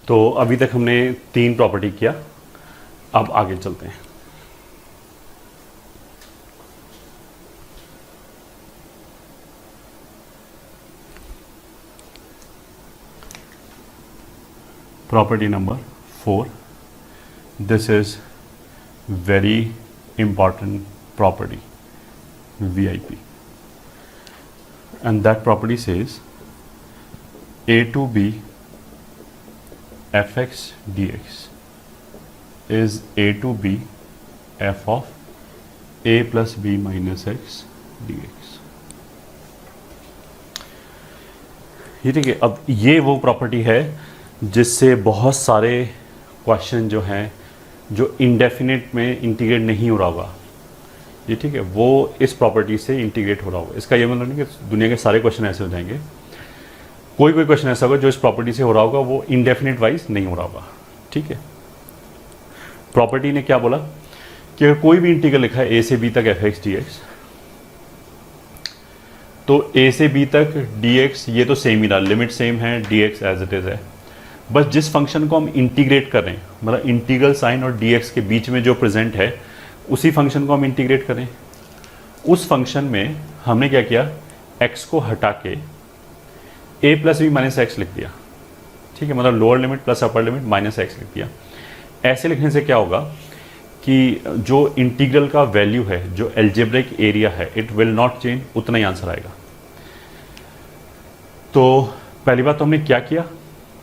तो अभी तक हमने 3 प्रॉपर्टी किया, अब आगे चलते हैं। Property number 4, this is very important property, VIP, and that property says a to b fx dx is a to b f of a plus b minus x dx। ये ठीक है। अब ये वो प्रॉपर्टी है जिससे बहुत सारे क्वेश्चन जो हैं जो इंडेफिनिट में इंटीग्रेट नहीं हो रहा होगा, ये ठीक है, वो इस प्रॉपर्टी से इंटीग्रेट हो रहा होगा। इसका ये मतलब नहीं कि दुनिया के सारे क्वेश्चन ऐसे हो जाएंगे, कोई क्वेश्चन ऐसा होगा जो इस प्रॉपर्टी से हो रहा होगा, वो इंडेफिनिट वाइज नहीं हो रहा होगा। ठीक है, प्रॉपर्टी ने क्या बोला कि अगर कोई भी इंटीग्रल लिखा है a से b तक fx dx, तो a से b तक dx ये तो सेम ही रहा, लिमिट सेम है, dx एज इट इज है। बस जिस फंक्शन को हम इंटीग्रेट कर रहे हैं, मतलब इंटीग्रल साइन और dx के बीच में जो प्रेजेंट है, उसी फंक्शन को हम इंटीग्रेट करें। उस फंक्शन में हमने क्या किया, x को हटा के a plus B minus x लिख दिया। ठीक है, मतलब lower limit plus upper limit minus x लिख दिया। ऐसे लिखने से क्या होगा कि जो इंटीग्रल का वैल्यू है, जो एल्जेब्रिक एरिया है, इट विल नॉट चेंज, उतना ही आंसर आएगा। तो पहली बात तो हमने क्या किया,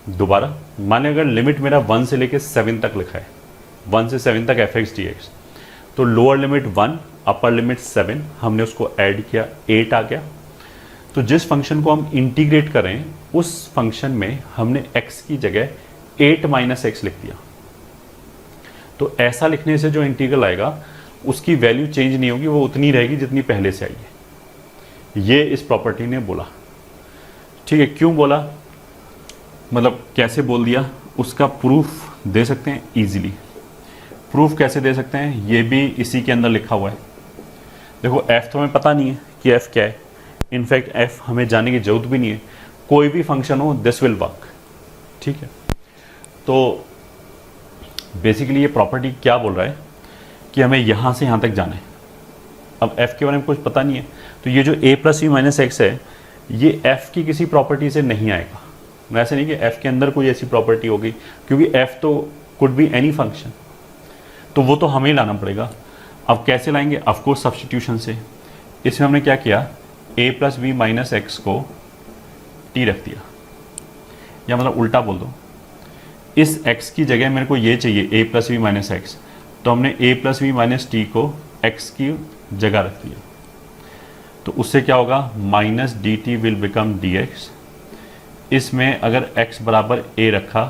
दोबारा मान लिया अगर लिमिट मेरा 1 से लेके 7 तक लिखा है, 1 से 7 तक fx dx, तो लोअर लिमिट 1 अपर लिमिट 7, हमने उसको ऐड किया, 8 आ गया। तो जिस फंक्शन को हम इंटीग्रेट करें उस फंक्शन में हमने x की जगह 8 माइनस एक्स लिख दिया। तो ऐसा लिखने से जो इंटीग्रल आएगा उसकी वैल्यू चेंज नहीं होगी, वो उतनी रहेगी जितनी पहले से आई है। ये इस प्रॉपर्टी ने बोला। ठीक है, क्यों बोला, मतलब कैसे बोल दिया, उसका प्रूफ दे सकते हैं इजीली। प्रूफ कैसे दे सकते हैं, ये भी इसी के अंदर लिखा हुआ है। देखो f तो हमें पता नहीं है कि f क्या है, इनफैक्ट f हमें जानने की जरूरत भी नहीं है। कोई भी फंक्शन हो, दिस विल वर्क। ठीक है, तो बेसिकली ये प्रॉपर्टी क्या बोल रहा है कि हमें यहाँ से यहाँ तक जाना है। अब f के बारे में कुछ पता नहीं है, तो ये जो a plus B minus x है, ये f की किसी प्रॉपर्टी से नहीं आएगा। वैसे नहीं कि f के अंदर कोई ऐसी प्रॉपर्टी होगी, क्योंकि f तो कुड बी एनी फंक्शन, तो वो तो हमें लाना पड़ेगा। अब कैसे लाएंगे, ऑफकोर्स सब्स्टिट्यूशन से। इसमें हमने क्या किया, a plus B minus x को t रख दिया, या मतलब उल्टा बोल दो, इस x की जगह मेरे को ये चाहिए a plus B minus x, तो हमने a plus B minus T को x की जगह रख दिया। तो उससे क्या होगा, minus D T will become D x. इसमें अगर x बराबर a रखा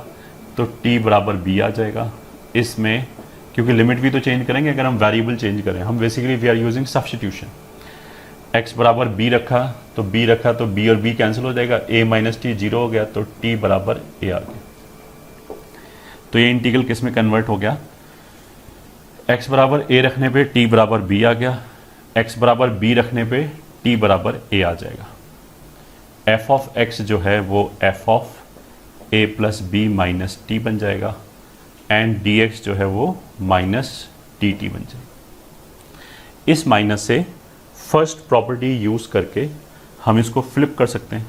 तो t बराबर b आ जाएगा। इसमें क्योंकि लिमिट भी तो चेंज करेंगे अगर हम वेरिएबल चेंज करें, हम basically we are using substitution. x बराबर b रखा तो b और b कैंसिल हो जाएगा, a माइनस टी 0 हो गया, तो t बराबर a आ गया। तो ये इंटीग्रल किस में कन्वर्ट हो गया, x बराबर a रखने पे t बराबर b आ गया, x बराबर b रखने पे t बराबर a आ जाएगा। f ऑफ x जो है वो f of a plus B minus T बन जाएगा, एंड dx जो है वो माइनस डी टी बन जाएगी। इस माइनस से फर्स्ट प्रॉपर्टी यूज करके हम इसको फ्लिप कर सकते हैं,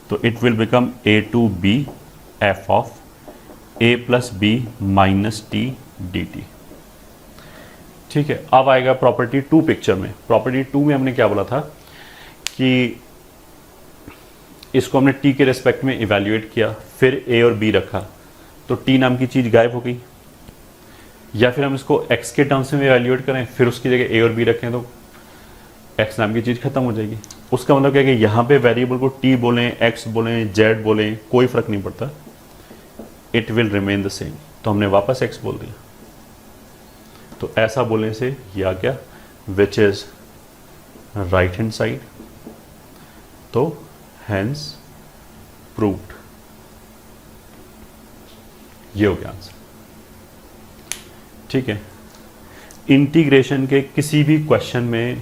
तो it will become a to b f of a plus B minus T D T. ठीक है, अब आएगा प्रॉपर्टी 2 पिक्चर में। प्रॉपर्टी 2 में हमने क्या बोला था कि इसको हमने t के रेस्पेक्ट में इवैल्यूएट किया, फिर a और b रखा, तो t नाम की चीज गायब हो गई। या फिर हम इसको x के टर्म्स में इवैल्यूएट करें, फिर उसकी जगह a और b रखें, तो x नाम की चीज खत्म हो जाएगी। उसका मतलब क्या है कि यहाँ पे वेरिएबल को t बोलें, x बोलें, z बोलें, कोई फर्क नहीं पड़ता, it will remain the same. तो हमने वापस x बोल दिया, तो ऐसा बोलने से ये आ गया which is right hand side, तो हैंस प्रूव्ड। ये हो गया आंसर। ठीक है, इंटीग्रेशन के किसी भी क्वेश्चन में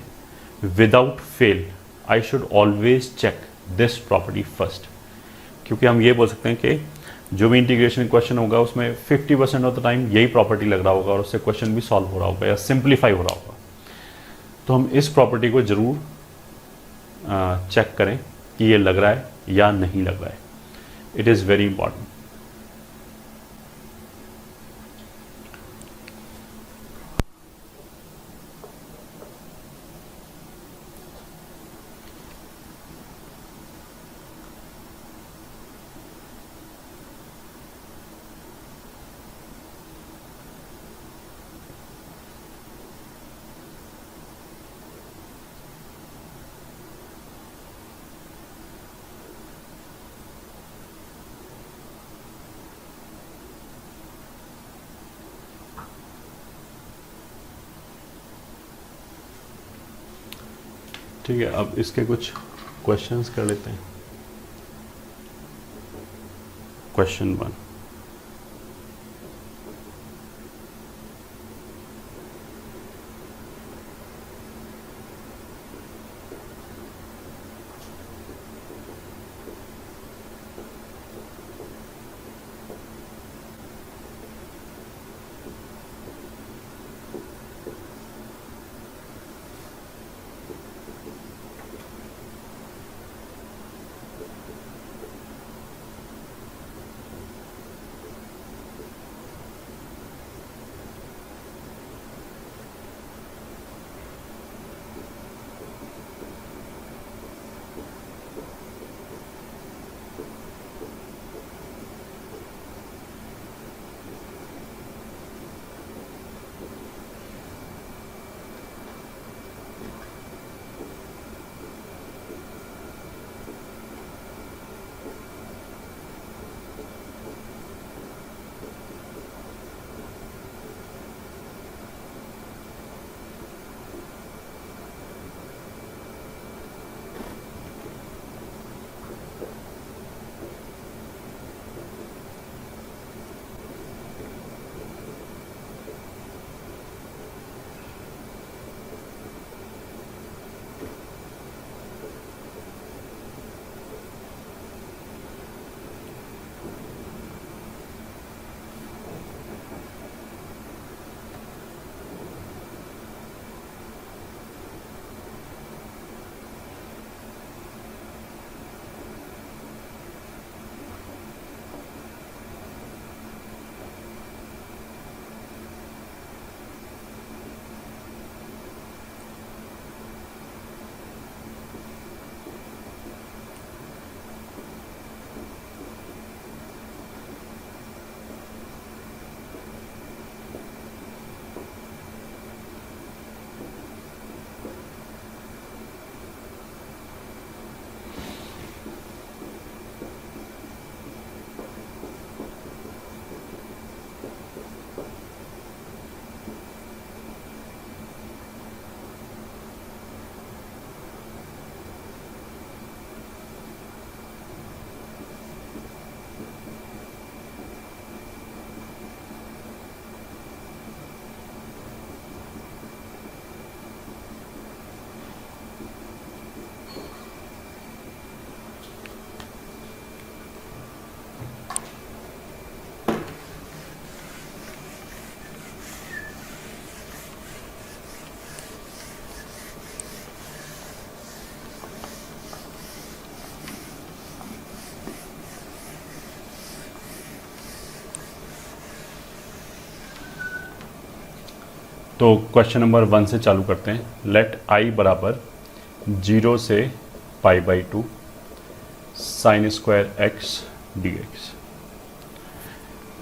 without fail I should always check this property first, क्योंकि हम ये बोल सकते हैं कि जो भी इंटीग्रेशन क्वेश्चन होगा उसमें 50% ऑफ द टाइम यही प्रॉपर्टी लग रहा होगा और उससे क्वेश्चन भी सॉल्व हो रहा होगा या सिंप्लीफाई हो रहा होगा। तो हम इस प्रॉपर्टी को ज़रूर चेक करें कि ये लग रहा है या नहीं लग रहा है। It is very important. ठीक है, अब इसके कुछ क्वेश्चंस कर लेते हैं। क्वेश्चन 1, तो क्वेश्चन नंबर 1 से चालू करते हैं। लेट आई बराबर 0 से π/2 sine square x D x.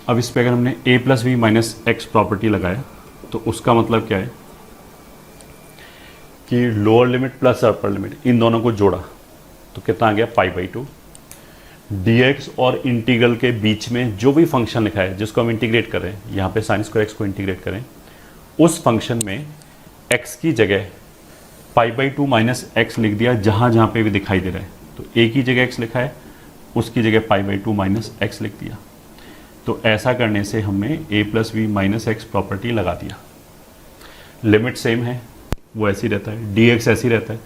अब इस पे अगर हमने a plus we minus x property लगाया तो उसका मतलब क्या है कि lower limit plus upper limit इन दोनों को जोड़ा तो कितना आ गया π/2। dx और इंटीग्रल के बीच में जो भी फंक्शन लिखा है जिसको हम इंटीग्रेट करें, यहाँ पे साइन स्क्वायर एक्स को इंटीग्रेट करें, उस फंक्शन में x की जगह π/2 माइनस एक्स लिख दिया जहाँ जहाँ पे भी दिखाई दे रहा है। तो a की जगह x लिखा है, उसकी जगह π/2 माइनस एक्स लिख दिया। तो ऐसा करने से हमने a plus we minus x property लगा दिया। लिमिट सेम है, वो ऐसी रहता है, dx ऐसी रहता है,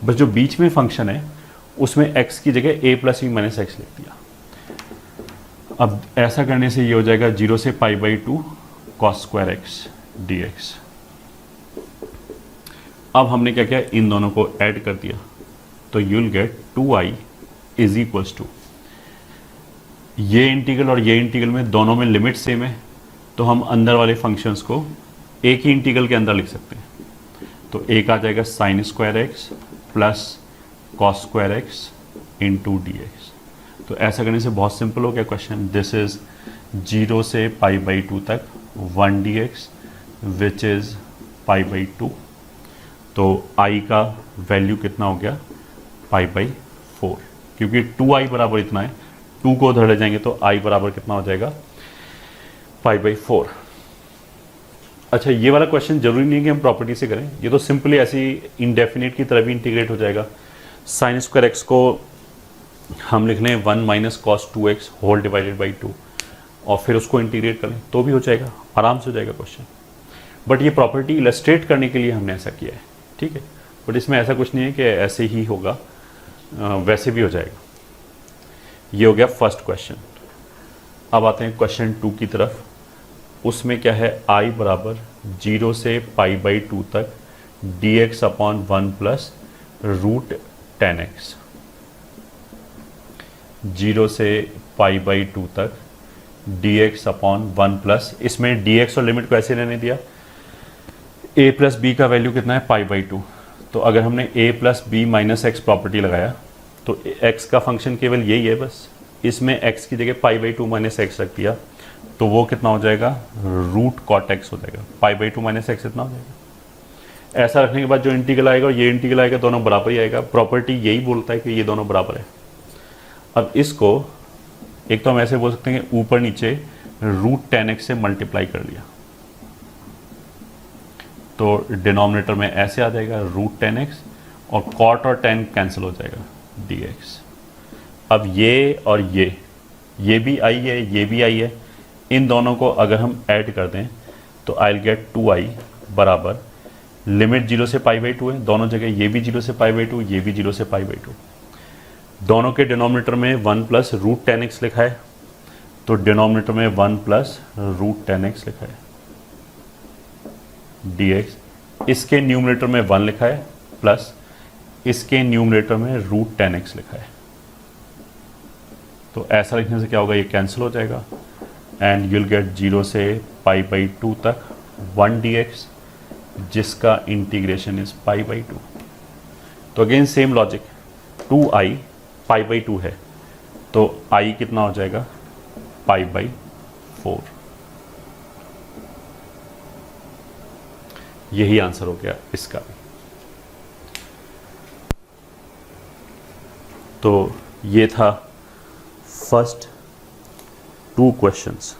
बस जो बीच में फंक्शन है उसमें x की जगह a plus we minus x लिख दिया। अब ऐसा करने से ये हो जाएगा 0 से pi by 2 cos square x D x. अब हमने क्या किया, इन दोनों को ऐड कर दिया, तो you will get 2i is equals to, ये इंटीग्रल और ये इंटीग्रल में दोनों में लिमिट सेम है, तो हम अंदर वाले फंक्शंस को एक ही इंटीग्रल के अंदर लिख सकते हैं। तो एक आ जाएगा sign square x plus cos square x into d x. तो ऐसा करने से बहुत सिंपल हो गया क्वेश्चन। दिस इज 0 से पाई बाई 2 तक 1 d x which is pi by 2। तो i का वैल्यू कितना हो गया, पाई बाई 4, क्योंकि 2i बराबर इतना है, 2 को उधर ले जाएंगे तो i बराबर कितना हो जाएगा, पाई बाई 4। अच्छा, ये वाला क्वेश्चन जरूरी नहीं है कि हम प्रॉपर्टी से करें, ये तो सिंपली ऐसी इंडेफिनिट की तरह भी इंटीग्रेट हो जाएगा। साइन स्क्वायर एक्स को हम लिख लें 1 minus cos 2x whole divided by 2 और फिर उसको इंटीग्रेट करें तो भी हो जाएगा, आराम से हो जाएगा क्वेश्चन। बट ये प्रॉपर्टी इलस्ट्रेट करने के लिए हमने ऐसा किया है, ठीक है। बट इसमें ऐसा कुछ नहीं है कि ऐसे ही होगा, वैसे भी हो जाएगा। ये हो गया फर्स्ट क्वेश्चन। अब आते हैं क्वेश्चन 2 की तरफ। उसमें क्या है, i बराबर 0 से पाई बाई 2 तक dx upon 1 plus root 10x। 0 से पाई बाई 2 तक dx अपॉन 1 प्लस, इसमें dx और लिमिट को ऐसे रहने दिया, a प्लस बी का वैल्यू कितना है, पाई बाई 2। तो अगर हमने a plus B minus x property लगाया तो x का फंक्शन केवल यही है बस, इसमें x की जगह पाई बाई 2 माइनस एक्स रख दिया तो वो कितना हो जाएगा, रूट कॉट एक्स हो जाएगा। पाई बाई 2 माइनस एक्स इतना हो जाएगा। ऐसा रखने के बाद जो इंटीग्रल आएगा और ये इंटीग्रल आएगा, दोनों बराबर ही आएगा। प्रॉपर्टी यही बोलता है कि ये दोनों बराबर है। अब इसको एक तो हम ऐसे बोल सकते हैं कि ऊपर नीचे रूट 10x से मल्टीप्लाई कर लिया तो डिनोमिनेटर में ऐसे आ जाएगा रूट 10x और कॉट और 10 कैंसिल हो जाएगा dx। अब ये और ये भी i है, ये भी i है, इन दोनों को अगर हम ऐड कर दें तो आई विल गेट 2i बराबर लिमिट 0 से पाई बाई 2 है, दोनों जगह ये भी 0 से पाई बाई 2, ये भी 0 से पाई बाई 2। दोनों के डिनोमिनेटर में 1 प्लस रूट 10x लिखा है, तो डिनोमिनेटर में 1 प्लस रूट 10x लिखा है dx। इसके न्यूमरेटर में 1 लिखा है प्लस इसके न्यूमरेटर में रूट 10x लिखा है। तो ऐसा लिखने से क्या होगा, ये कैंसिल हो जाएगा एंड यूल गेट 0 से पाई बाई 2 तक 1 dx जिसका इंटीग्रेशन इज पाई बाई 2। तो again same logic, 2i pi by 2 है तो i कितना हो जाएगा, पाई बाई 4। यही आंसर हो गया इसका भी। तो ये था फर्स्ट 2 क्वेश्चंस।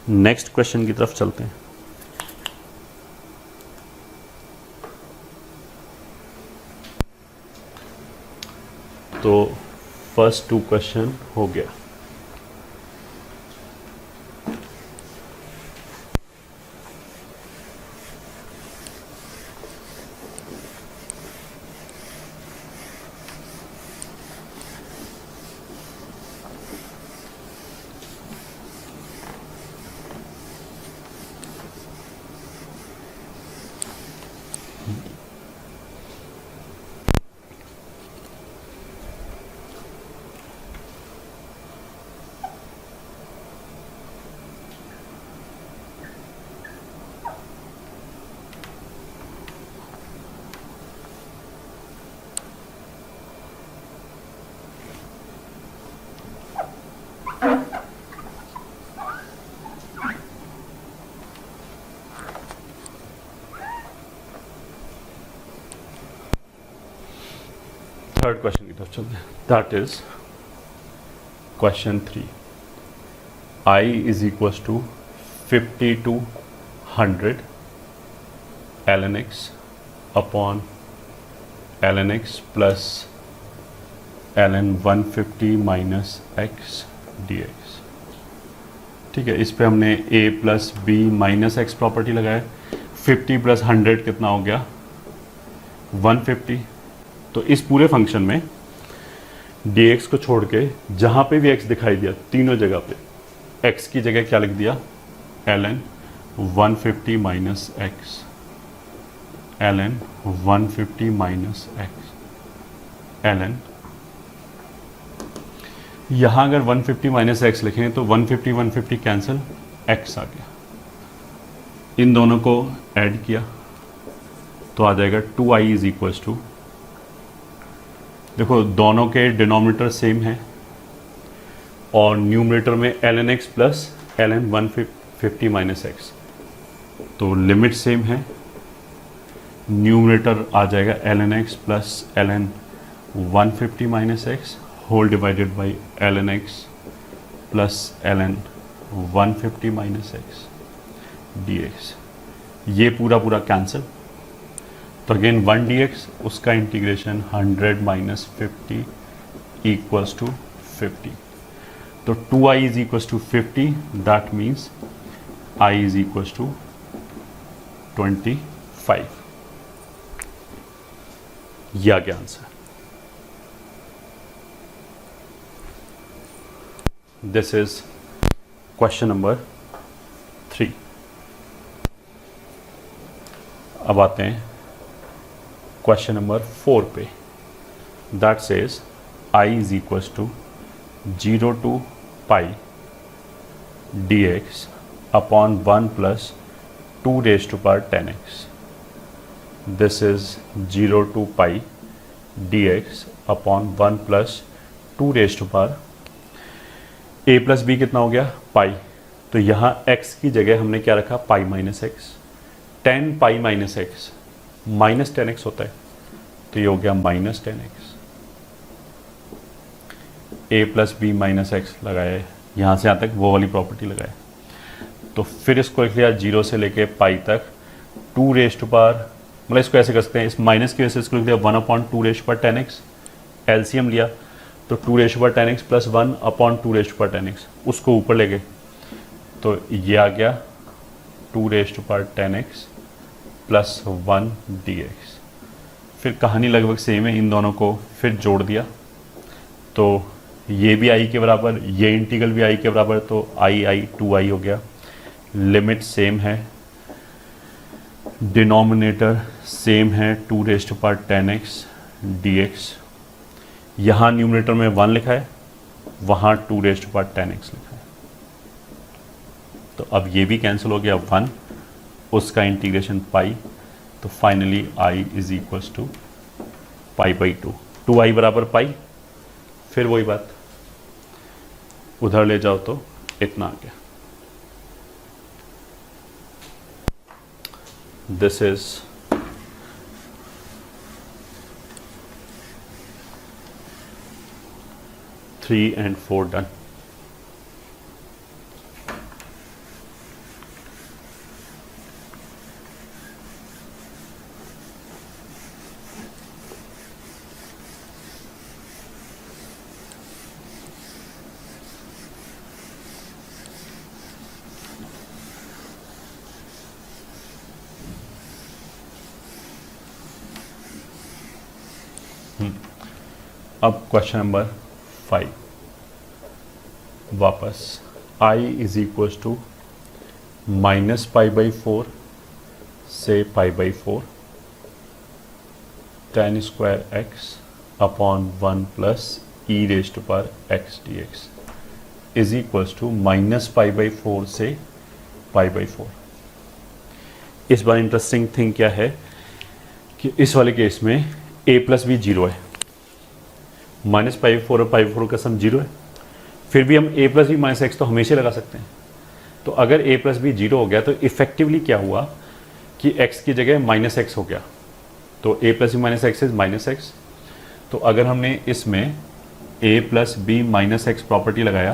नेक्स्ट क्वेश्चन की तरफ चलते हैं। तो फर्स्ट 2 क्वेश्चन हो गया। थर्ड क्वेश्चन की तरफ चलते हैं। That is question 3। i is equals to 50 to 100 ln x upon ln x plus ln 150 minus x D x. ठीक है, इस पे हमने a plus B minus x property लगाया। 50 प्लस 100 कितना हो गया 150। तो इस पूरे फंक्शन में dx को छोड़ के जहाँ पे भी x दिखाई दिया तीनों जगह पे x की जगह क्या लिख दिया ln 150 minus x, ln 150 minus x, ln यहाँ अगर 150 माइनस एक्स लिखें तो 150 150 कैंसिल, x आ गया। इन दोनों को ऐड किया तो आ जाएगा 2i इज इक्वल्स टू, देखो दोनों के डिनोमिनेटर सेम है और न्यूमरेटर में ln x plus ln 150 minus x, तो लिमिट सेम है। न्यूमरेटर आ जाएगा ln x plus ln 150 minus x whole divided by ln x plus ln 150 minus x dx। ये पूरा पूरा कैंसिल, तो अगेन 1 dx, उसका इंटीग्रेशन 100 माइनस 50 इक्वल्स टू 50। तो 2i is equals to 50, that means i is equals to 25। ये आ गया answer. This is question number 3। अब आते हैं क्वेश्चन नंबर 4 पे, that says i is equals to 0 to pi dx upon 1 plus 2 raise to power 10x। This is 0 to pi dx upon 1 plus 2 raise to power a plus B कितना हो गया पाई, तो यहाँ x की जगह हमने क्या रखा pi minus x. 10 pi minus x minus 10x होता है, तो ये हो गया minus 10x। a plus B minus x लगाए, यहाँ से यहाँ तक वो वाली प्रॉपर्टी लगाए, तो फिर इसको लिख लिया 0 से लेके पाई तक 2 रेज टू पावर, मतलब इसको ऐसे कर सकते हैं, इस माइनस की वजह से इसको लिख दिया 1 upon 2 raise to power 10x। LCM लिया तो 2 raise to power 10x plus 1 upon 2 raise to power 10x, उसको ऊपर ले गए तो ये आ गया 2 raise to power 10x plus 1 dx। फिर कहानी लगभग सेम है, इन दोनों को फिर जोड़ दिया तो ये भी i के बराबर, ये इंटीग्रल भी i के बराबर, तो i 2i हो गया। लिमिट सेम है, डिनोमिनेटर सेम है 2 raise to power 10x dx। यहाँ न्यूमरेटर में 1 लिखा है, वहाँ 2 रेज टू पावर 10x लिखा है, तो अब ये भी कैंसिल हो गया 1, उसका इंटीग्रेशन पाई, तो finally i is equals to pi by 2। 2i बराबर पाई, फिर वही बात उधर ले जाओ तो इतना आ गया। This is three and 4 done. अब क्वेश्चन नंबर 5 वापस i is equals to minus pi by 4 से pi by 4 tan square x upon 1 plus E raise to power x dx is equals to minus pi by 4 से pi by 4। इस बार interesting thing क्या है कि इस वाले case में a plus B 0 है, माइनस पाई 4 और पाई 4 का सम 0 है, फिर भी हम a plus B minus x तो हमेशा लगा सकते हैं। तो अगर a प्लस बी 0 हो गया तो इफेक्टिवली क्या हुआ कि x की जगह माइनस एक्स हो गया, तो a plus B minus x is minus x. तो अगर हमने इसमें a plus B minus x property लगाया,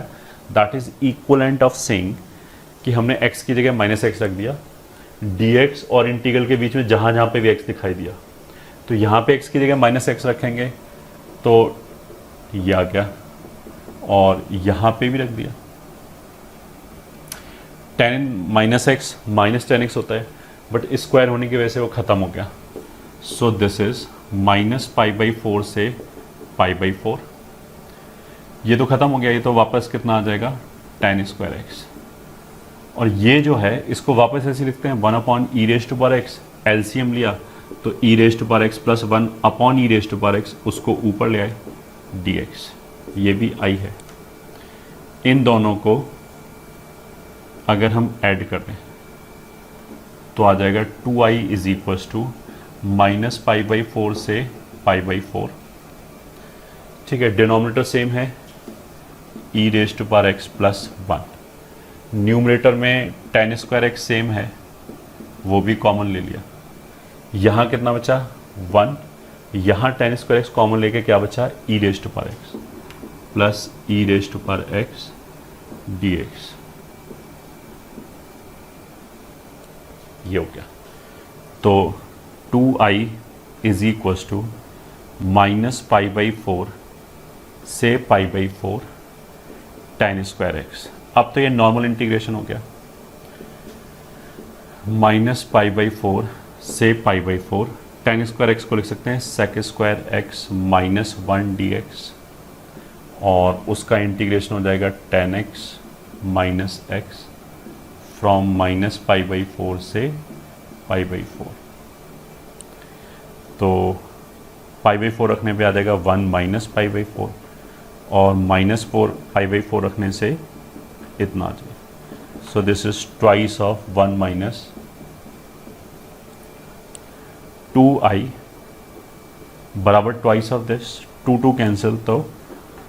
that is equivalent of saying कि हमने x की जगह माइनस एक्स रख दिया, dx और इंटीग्रल के बीच में जहाँ जहाँ पे भी x दिखाई दिया तो यहाँ पे x की जगह माइनस एक्स रखेंगे तो ये आ गया, और यहाँ पे भी रख दिया। Ten minus x minus ten x होता है, बट स्क्वायर होने की वजह से वो ख़त्म हो गया। सो दिस इज -π/4 से π/4। ये तो ख़त्म हो गया, ये तो वापस कितना आ जाएगा, tan² x। और ये जो है इसको वापस ऐसे लिखते हैं 1/e⁻x। एलसीएम लिया तो e⁻x + 1/e⁻x, उसको ऊपर ले आए dx, ये भी i है। इन दोनों को अगर हम ऐड कर दें तो आ जाएगा 2i = -π/4 से π/4। ठीक है, डिनोमिनेटर सेम है, e⁻x + 1। न्यूमरेटर में tan² x सेम है, वो भी कॉमन ले लिया। यहाँ कितना बचा, 1। यहाँ tan² x कॉमन लेके क्या बचा, e⁻x + e⁻x dx। ये हो गया। तो 2i = -π/4 से π/4 tan² x। अब तो ये नॉर्मल इंटीग्रेशन हो गया, -π/4 से π/4 tan² x को लिख सकते हैं sec² x - 1 dx, और उसका इंटीग्रेशन हो जाएगा tan x - x फ्रॉम -π/4 से π/4। तो π/4 रखने पे आ जाएगा 1 - π/4, और -4 π/4 रखने से इतना आ जाएगा। So this is twice of 1 - 2i बराबर ट्वाइस ऑफ दिस, 2 कैंसिल, तो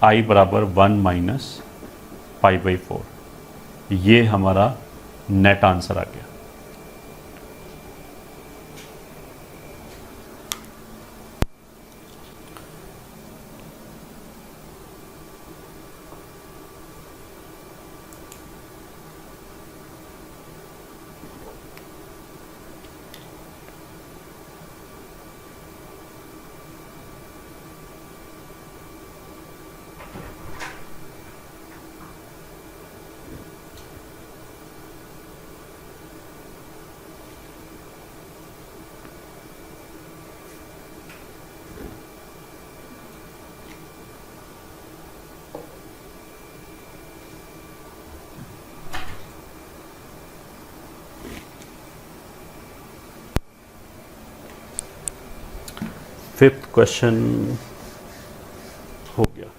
i बराबर 1 - π/4। ये हमारा नेट आंसर आ गया। फिफ्थ क्वेश्चन हो गया।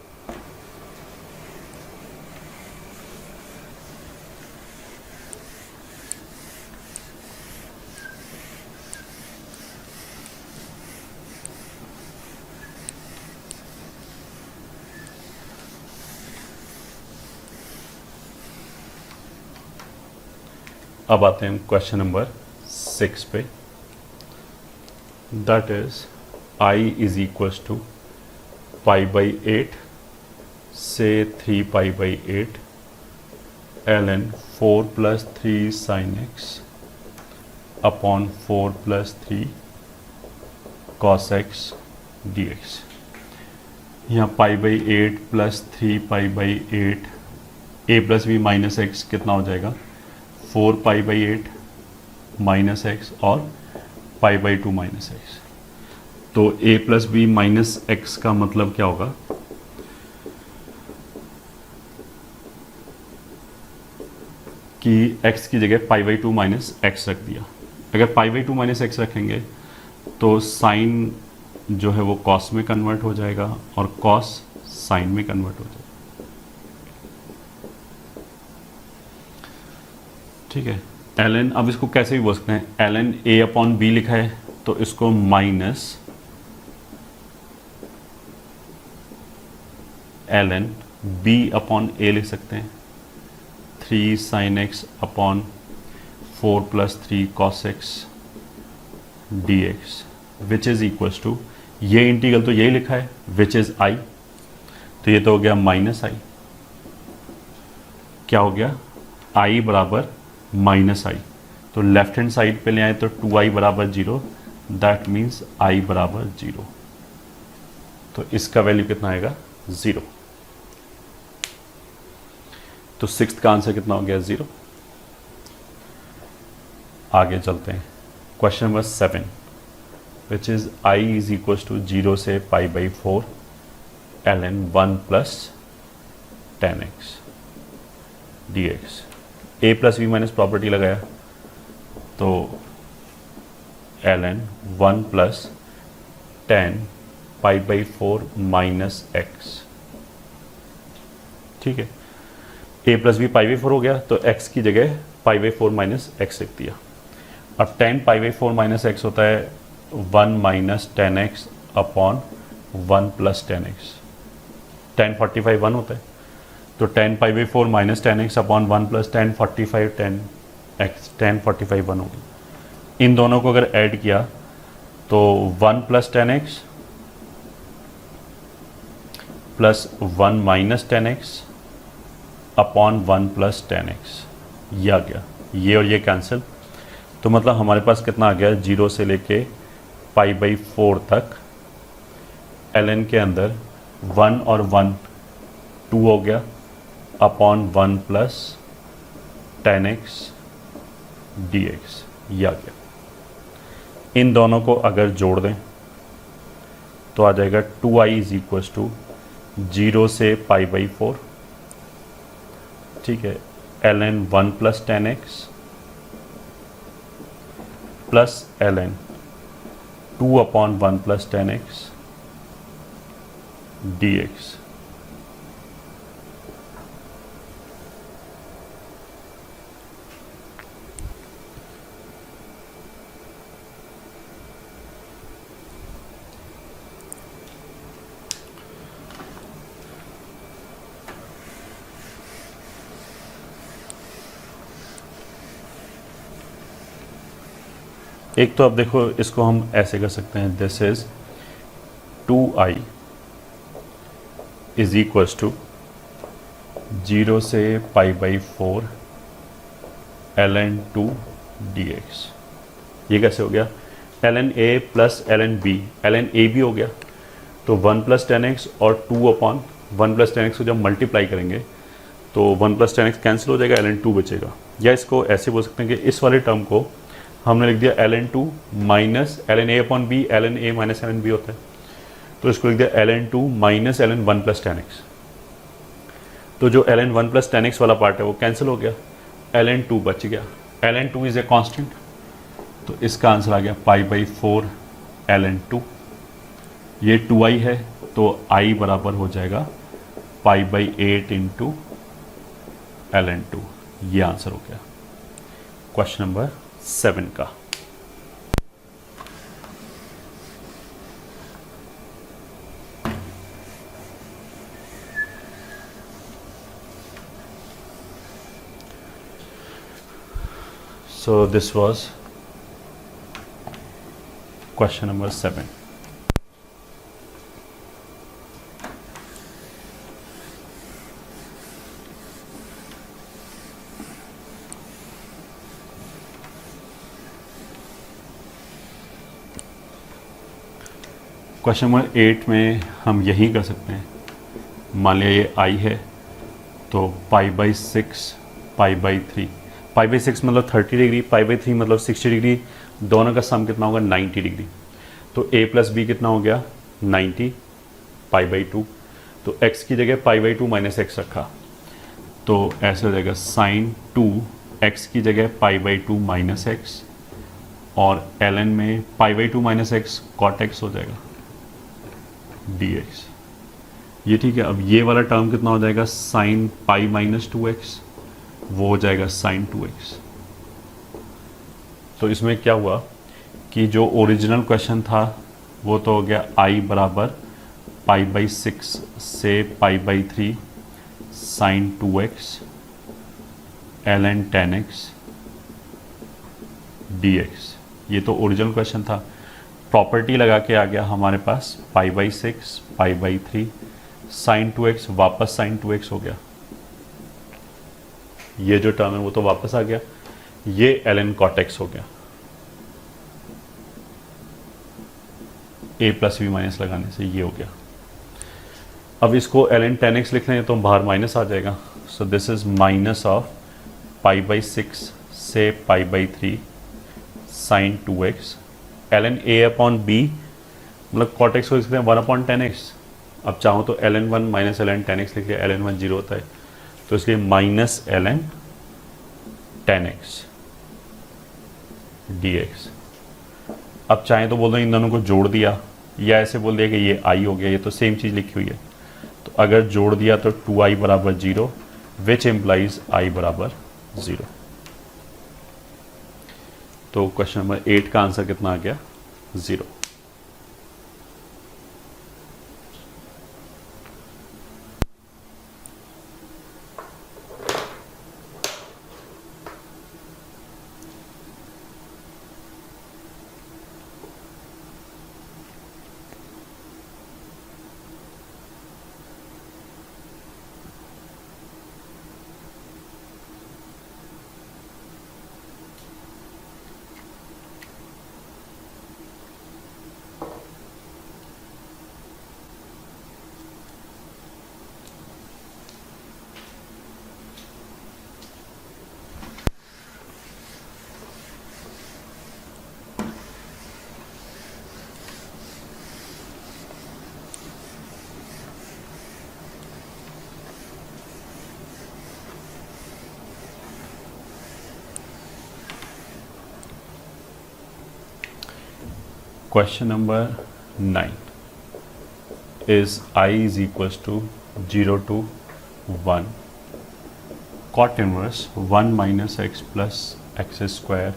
अब आते हैं क्वेश्चन नंबर 6 पे। दैट इज i = π/8 से 3π/8 ln 4 + 3 sin x upon 4 + 3 cos x dx। यहाँ π/8 + 3π/8 a + b - x कितना हो जाएगा, 4π/8 - x और π/2 - x। तो a + b - x का मतलब क्या होगा, कि x की जगह π/2 - x रख दिया। अगर π/2 - x रखेंगे तो साइन जो है वो कॉस में कन्वर्ट हो जाएगा और कॉस साइन में कन्वर्ट हो जाएगा। ठीक है, ln, अब इसको कैसे भी बोल सकते हैं, ln a/b लिखा है तो इसको माइनस ln b/a लिख सकते हैं, 3 sin x upon 4 + 3 cos x dx, which is equals to, ये इंटीग्रल तो यही लिखा है, विच इज i, तो ये तो हो गया -i। क्या हो गया, i बराबर -i। तो लेफ्ट हैंड साइड पे ले आए तो 2i = 0, दैट मीन्स आई बराबर 0, तो इसका वैल्यू कितना आएगा 0। तो सिक्स्थ का आंसर कितना हो गया 0। आगे चलते हैं, question number 7 which is I is equal to 0 से π/4 ln 1 plus 10x dx। a plus B minus property लगाया तो ln 1 प्लस 10 π/4 माइनस x, ठीक है। a प्लस बी π/4 हो गया तो x की जगह π/4 माइनस x लिख दिया। अब 10 π/4 माइनस x होता है 1 minus 10x upon 1 plus 10x। 10 45 1 होता है, तो 10 π/4 minus 10x upon 1 plus 10 45 10x 10 45 1 होगा। इन दोनों को अगर ऐड किया तो 1 plus 10x plus 1 minus 10x upon 1 plus 10x, ये आ गया, ये और ये कैंसिल। तो मतलब हमारे पास कितना आ गया 0 से लेके π/4 तक ln के अंदर 1 और 1 2 हो गया अपॉन 1 प्लस 10x dx, ये आ गया। इन दोनों को अगर जोड़ दें तो आ जाएगा 2i इज इक्वल टू 0 से π/4, ठीक है, ln 1 plus 10x plus ln 2 upon 1 plus 10x dx। एक तो अब देखो इसको हम ऐसे कर सकते हैं, this is 2i is equal to 0 से π/4 ln 2 dx। ये कैसे हो गया, ln a plus ln b, ln a भी हो गया तो 1 प्लस 10x और 2 अपॉन 1 प्लस 10x को जब मल्टीप्लाई करेंगे तो 1 प्लस 10x कैंसिल हो जाएगा, ln 2 बचेगा। या इसको ऐसे बोल सकते हैं कि इस वाले टर्म को हमने लिख दिया ln 2 minus ln a upon b, ln a minus ln b होता है, तो इसको लिख दिया ln 2 minus ln 1 plus 10x। तो जो ln 1 प्लस 10x वाला पार्ट है वो कैंसिल हो गया, ln 2 बच गया। ln 2 इज ए कांस्टेंट, तो इसका आंसर आ गया π/4 ln 2। ये 2i है तो i बराबर हो जाएगा π/8 इंटू ln 2। ये आंसर हो गया क्वेश्चन नंबर 7 का। So this was question number 7. Question number 8 में हम यही कर सकते हैं, मान लिया ये i है तो π/6 π/3, π/6 मतलब 30 डिग्री, π/3 मतलब 60 डिग्री, दोनों का सम कितना होगा 90 डिग्री। तो a प्लस बी कितना हो गया 90 π/2, तो x की जगह π/2 माइनस एक्स रखा तो ऐसे हो जाएगा साइन 2 x की जगह π/2 माइनस एक्स और ln में π/2 माइनस एक्स कॉट एक्स हो जाएगा dx। ये ठीक है। अब ये वाला टर्म कितना हो जाएगा साइन पाई माइनस 2x, वो हो जाएगा साइन 2x। तो इसमें क्या हुआ कि जो ओरिजिनल क्वेश्चन था वो तो हो गया i बराबर π/6 से π/3 sine 2x ln 10x dx। ये तो ओरिजिनल क्वेश्चन था, प्रॉपर्टी लगा के आ गया हमारे पास π/6 π/3 साइन 2x, वापस साइन 2x हो गया। ये जो टर्म है वो तो वापस आ गया, ये ln cot x हो गया। ए प्लस बी माइनस लगाने से ये हो गया। अब इसको ln 10x लिख लें तो बाहर माइनस आ जाएगा। So this is minus of π/6 से π/3 sine 2x ln a upon b, मतलब cot x को लिखते हैं 1/10x। अब चाहो तो ln 1 माइनस ln 10x लिख लिया, ln 1 जीरो होता है तो इसलिए माइनस ln 10x dx। अब चाहें तो बोल दो इन दोनों को जोड़ दिया, या ऐसे बोल दिया कि ये i हो गया, ये तो सेम चीज़ लिखी हुई है। तो अगर जोड़ दिया तो 2i बराबर 0 विच एम्प्लाइज i बराबर 0। तो क्वेश्चन नंबर 8 का आंसर कितना आ गया? 0। Question number 9 is I is equals to 0 to 1 cot inverse 1 minus x plus x square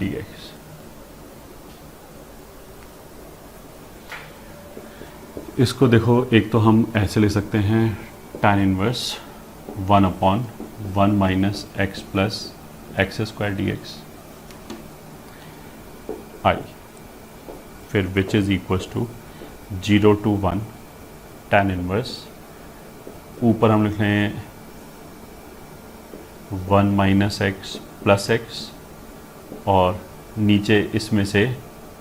dx। इसको देखो, एक तो हम ऐसे ले सकते हैं tan inverse 1/1 minus x plus x square dx I, फिर which is equals to 0 to 1 tan inverse, ऊपर हम लिख रहे हैं 1 माइनस एक्स प्लस एक्स और नीचे इसमें से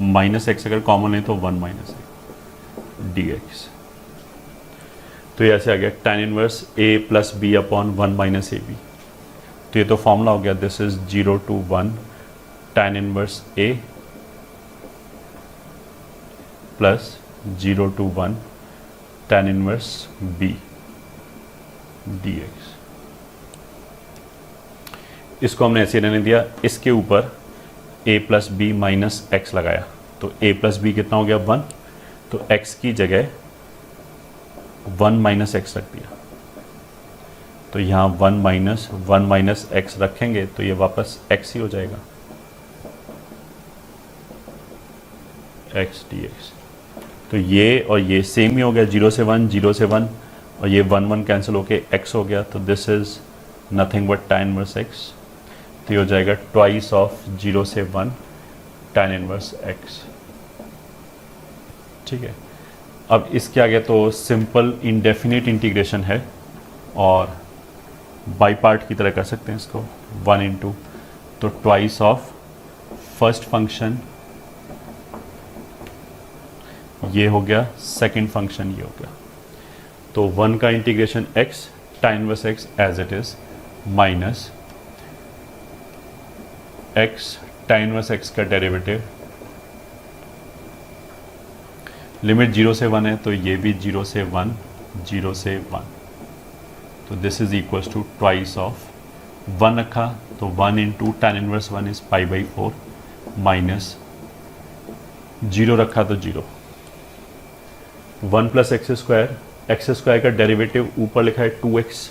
माइनस एक्स अगर कॉमन है तो 1 माइनस एक्स dx। तो ये ऐसे आ गया tan inverse a plus B upon 1 minus A B. तो ये तो फॉर्मूला हो गया, this is 0 to 1 tan inverse a plus 0 to 1 tan inverse b dx। इसको हमने ऐसे रहने दिया, इसके ऊपर a plus B minus x लगाया तो a प्लस बी कितना हो गया 1, तो x की जगह 1 माइनस एक्स रख दिया। तो यहाँ 1 माइनस एक्स रखेंगे तो ये वापस x ही हो जाएगा, x dx। तो ये और ये सेम ही हो गया, 0 से 1 0 से 1 और ये 1 1 कैंसिल होके x हो गया। तो this is nothing but tan inverse x। तो ये हो जाएगा ट्वाइस ऑफ 0 से 1 tan इनवर्स x। ठीक है, अब इसके आगे तो सिंपल इंडेफिनिट इंटीग्रेशन है और बाई पार्ट की तरह कर सकते हैं इसको, 1 इंटू तो ट्वाइस ऑफ फर्स्ट फंक्शन ये हो गया, सेकंड फंक्शन ये हो गया। तो 1 का integration x tan inverse x as it is minus x tan inverse x का डेरिवेटिव, लिमिट 0 से 1 है तो ये भी 0 से 1 0 से 1। तो this is equals to twice of 1 रखा तो 1 into tan inverse 1 is π/4 minus 0 रखा तो 0, 1 प्लस एक्स स्क्वायर का डेरिवेटिव ऊपर लिखा है 2x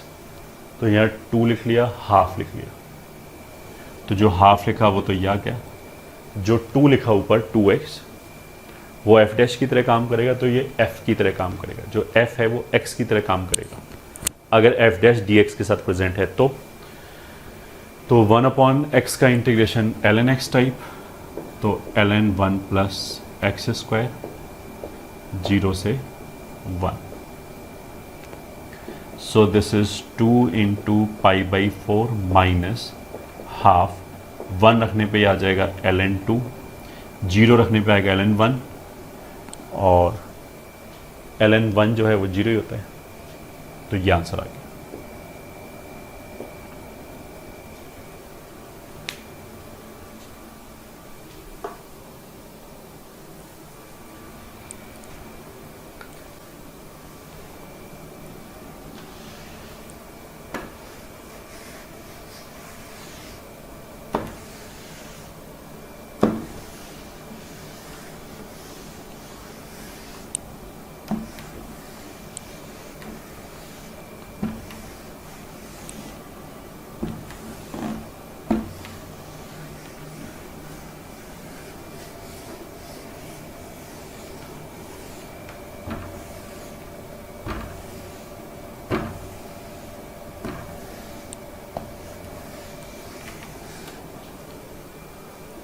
तो यहाँ 2 लिख लिया, हाफ लिख लिया। तो जो हाफ लिखा वो तो यहाँ क्या, जो 2 लिखा ऊपर 2x वो f डैश की तरह काम करेगा तो ये f की तरह काम करेगा, जो f है वो x की तरह काम करेगा अगर f डैश dx के साथ प्रेजेंट है। तो 1/x का इंटीग्रेशन ln x टाइप, तो ln 1 प्लस एक्स स्क्वायर 0 से 1। So this is 2 into π/4 minus half, 1 रखने पे आ जाएगा ln 2, 0 रखने पे आएगा ln 1, और ln1 जो है वो 0 ही होता है। तो ये आंसर आ गया।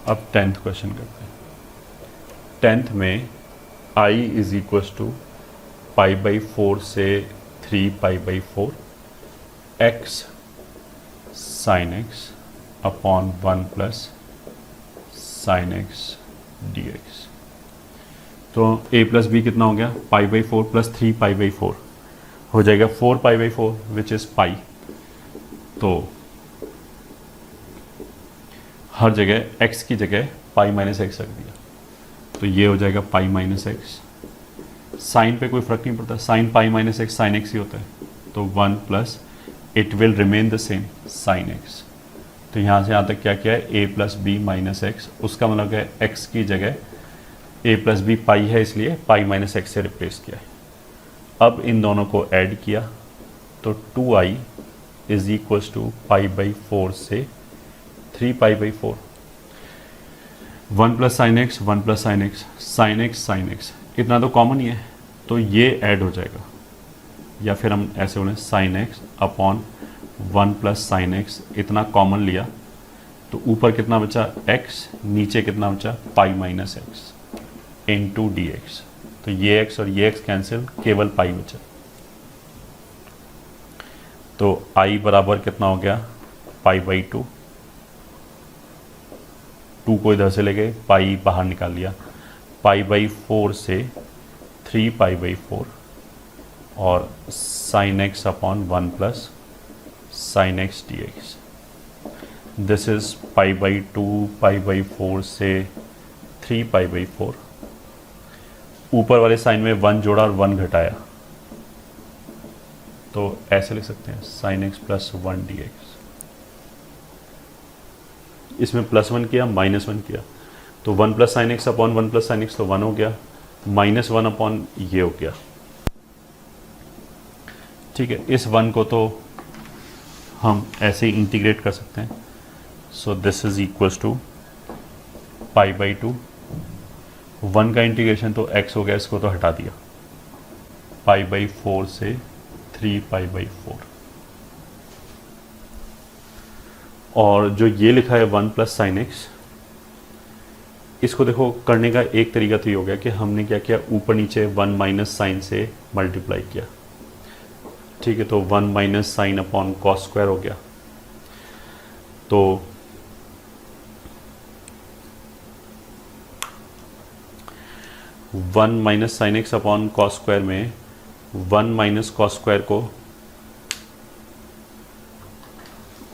अब 10th क्वेश्चन करते हैं। 10th में I इज इक्वल्स टू π/4 से 3π/4 x sin x upon 1 plus sin x dx। तो a प्लस बी कितना हो गया, π/4 प्लस 3π/4 हो जाएगा 4π/4 विच इज पाई। तो हर जगह x की जगह पाई माइनस एक्स रख दिया, तो ये हो जाएगा पाई माइनस एक्स। साइन पे कोई फर्क नहीं पड़ता, sine pi minus x sine x ही होता है। तो 1 plus it will remain the same sine x. तो यहाँ से यहाँ तक क्या किया है, a plus B minus x, उसका मतलब है x की जगह a प्लस बी पाई है इसलिए पाई माइनस एक्स से रिप्लेस किया है। अब इन दोनों को ऐड किया तो 2i इज इक्वल्स टू π/4 से 3π/4। 1 plus sine x 1 plus sine x sine x इतना तो कॉमन ही है, तो ये ऐड हो जाएगा। या फिर हम ऐसे बोलें sign x upon 1 plus sine x, इतना कॉमन लिया तो ऊपर कितना बचा x, नीचे कितना बचा पाई minus x into d x. तो ये x और ये x कैंसिल, केवल पाई बचा। तो i बराबर कितना हो गया π/2, 2 को इधर से ले गए, पाई बाहर निकाल लिया, π/4 से 3π/4 और sine x upon 1 plus sine x D x. This is π/2 π/4 से 3π/4। ऊपर वाले साइन में 1 जोड़ा और 1 घटाया, तो ऐसे लिख सकते हैं sine x plus 1 d x. इसमें +1 किया -1 किया, तो 1 plus sine x upon 1 plus sine x तो 1 हो गया, -1 अपॉन ये हो गया। ठीक है, इस 1 को तो हम ऐसे ही इंटीग्रेट कर सकते हैं। So this is equals to π/2, 1 का इंटीग्रेशन तो x हो गया, इसको तो हटा दिया, π/4 से 3π/4। और जो ये लिखा है 1 प्लस साइन एक्स, इसको देखो करने का एक तरीका तो ये हो गया कि हमने क्या किया, ऊपर नीचे 1 माइनस साइन से मल्टीप्लाई किया। ठीक है, तो 1 minus sine upon cos square हो गया। तो one minus sine x upon cos square में 1 माइनस कॉस स्क्वायर को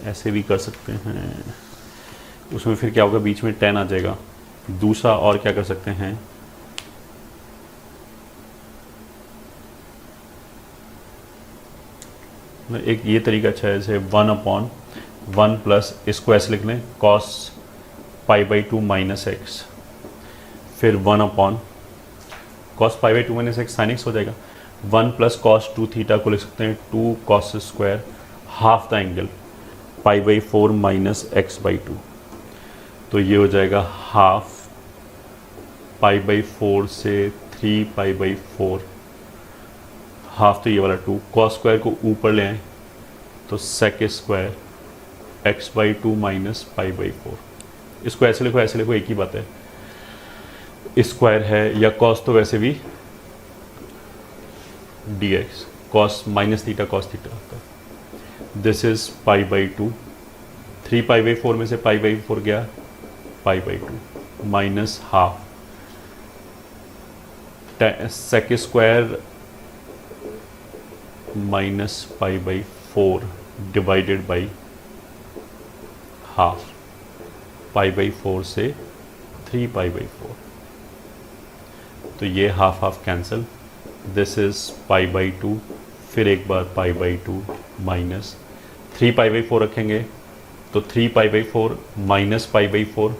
ऐसे भी कर सकते हैं, उसमें फिर क्या होगा, बीच में 10 आ जाएगा। दूसरा और क्या कर सकते हैं, एक ये तरीका अच्छा है, जैसे 1/1 प्लस, इसको ऐसे लिख लें कॉस π/2 माइनस एक्स, फिर 1 upon cos π/2 minus x sine x हो जाएगा। 1 प्लस कॉस 2 थीटा को लिख सकते हैं 2 cos square half the angle π/4 minus x/2। तो ये हो जाएगा हाफ π/4 से 3π/4, हाफ तो ये वाला 2, कॉस स्क्वायर को ऊपर ले आए तो सेक स्क्वायर x/2 माइनस π/4। इसको ऐसे लिखो एक ही बात है, स्क्वायर है या कॉस तो वैसे भी dx, cos minus theta cos theta होता है। दिस इज π/2, 3π/4 में से π/4 गया π/2 minus half sec square minus pi by 4 divided by half, pi by 4 से 3 पाई बाई 4, तो ये half half cancel, this is pi by 2, फिर एक बार pi by 2 minus 3 pi by 4 रखेंगे तो 3 pi by 4 minus pi by 4,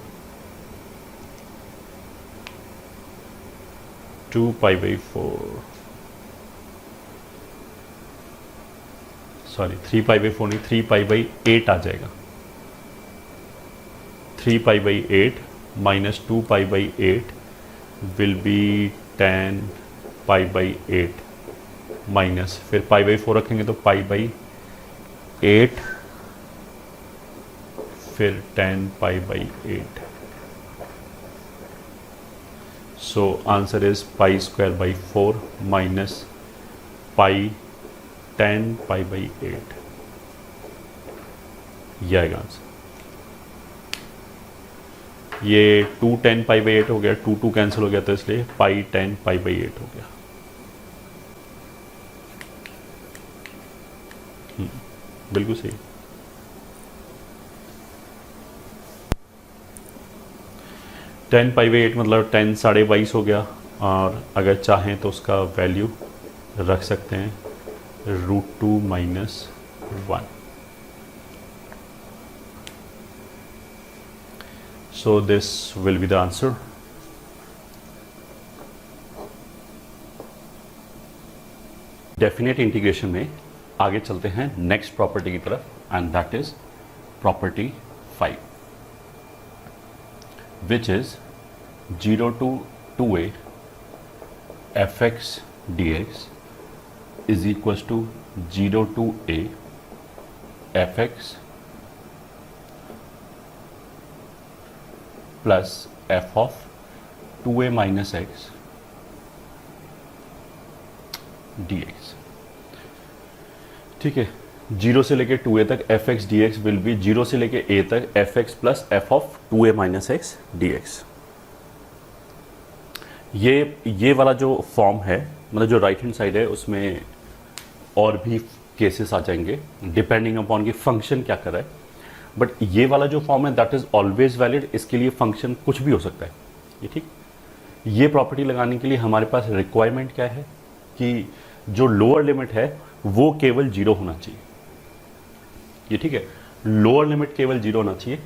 2 pi by 4, sorry 3 pi by 4 नहीं, 3 pi by 8 आ जाएगा, 3 pi by 8 minus 2 pi by 8 will be 10 pi by 8 minus, फिर पाई by 4 रखेंगे तो पाई बाई 8, फिर 10 पाई by 8, so answer is pi square by 4 minus pi 10 pi by 8, यह आएगा answer. ये 2 10 पाई बाई 8 हो गया, 2 2 कैंसिल हो गया, तो इसलिए पाई 10 पाई बाई 8 हो गया। बिल्कुल सही। टेन पाई बाई 8 मतलब 10 साढ़े 22 हो गया, और अगर चाहें तो उसका वैल्यू रख सकते हैं √2 minus 1। So this will be the answer. Definite integration में आगे चलते हैं नेक्स्ट प्रॉपर्टी की तरफ, and that is property 5, which is 0 to 2a fx dx is equals to 0 to a fx plus f of 2a minus x dx। ठीक है, 0 से लेके 2a तक F x D x will be 0 से लेके a तक F x plus F of 2a minus x D x. ये वाला जो फॉर्म है, मतलब जो राइट हैंड साइड है, उसमें और भी केसेस आ जाएंगे डिपेंडिंग अपॉन कि फंक्शन क्या कर रहा है, बट ये वाला जो फॉर्म है दैट इज ऑलवेज वैलिड। इसके लिए फंक्शन कुछ भी हो सकता है, ये ठीक। ये प्रॉपर्टी लगाने के लिए हमारे पास रिक्वायरमेंट क्या है कि जो लोअर लिमिट है वो केवल 0 होना चाहिए, ये ठीक है। लोअर लिमिट केवल 0 होना चाहिए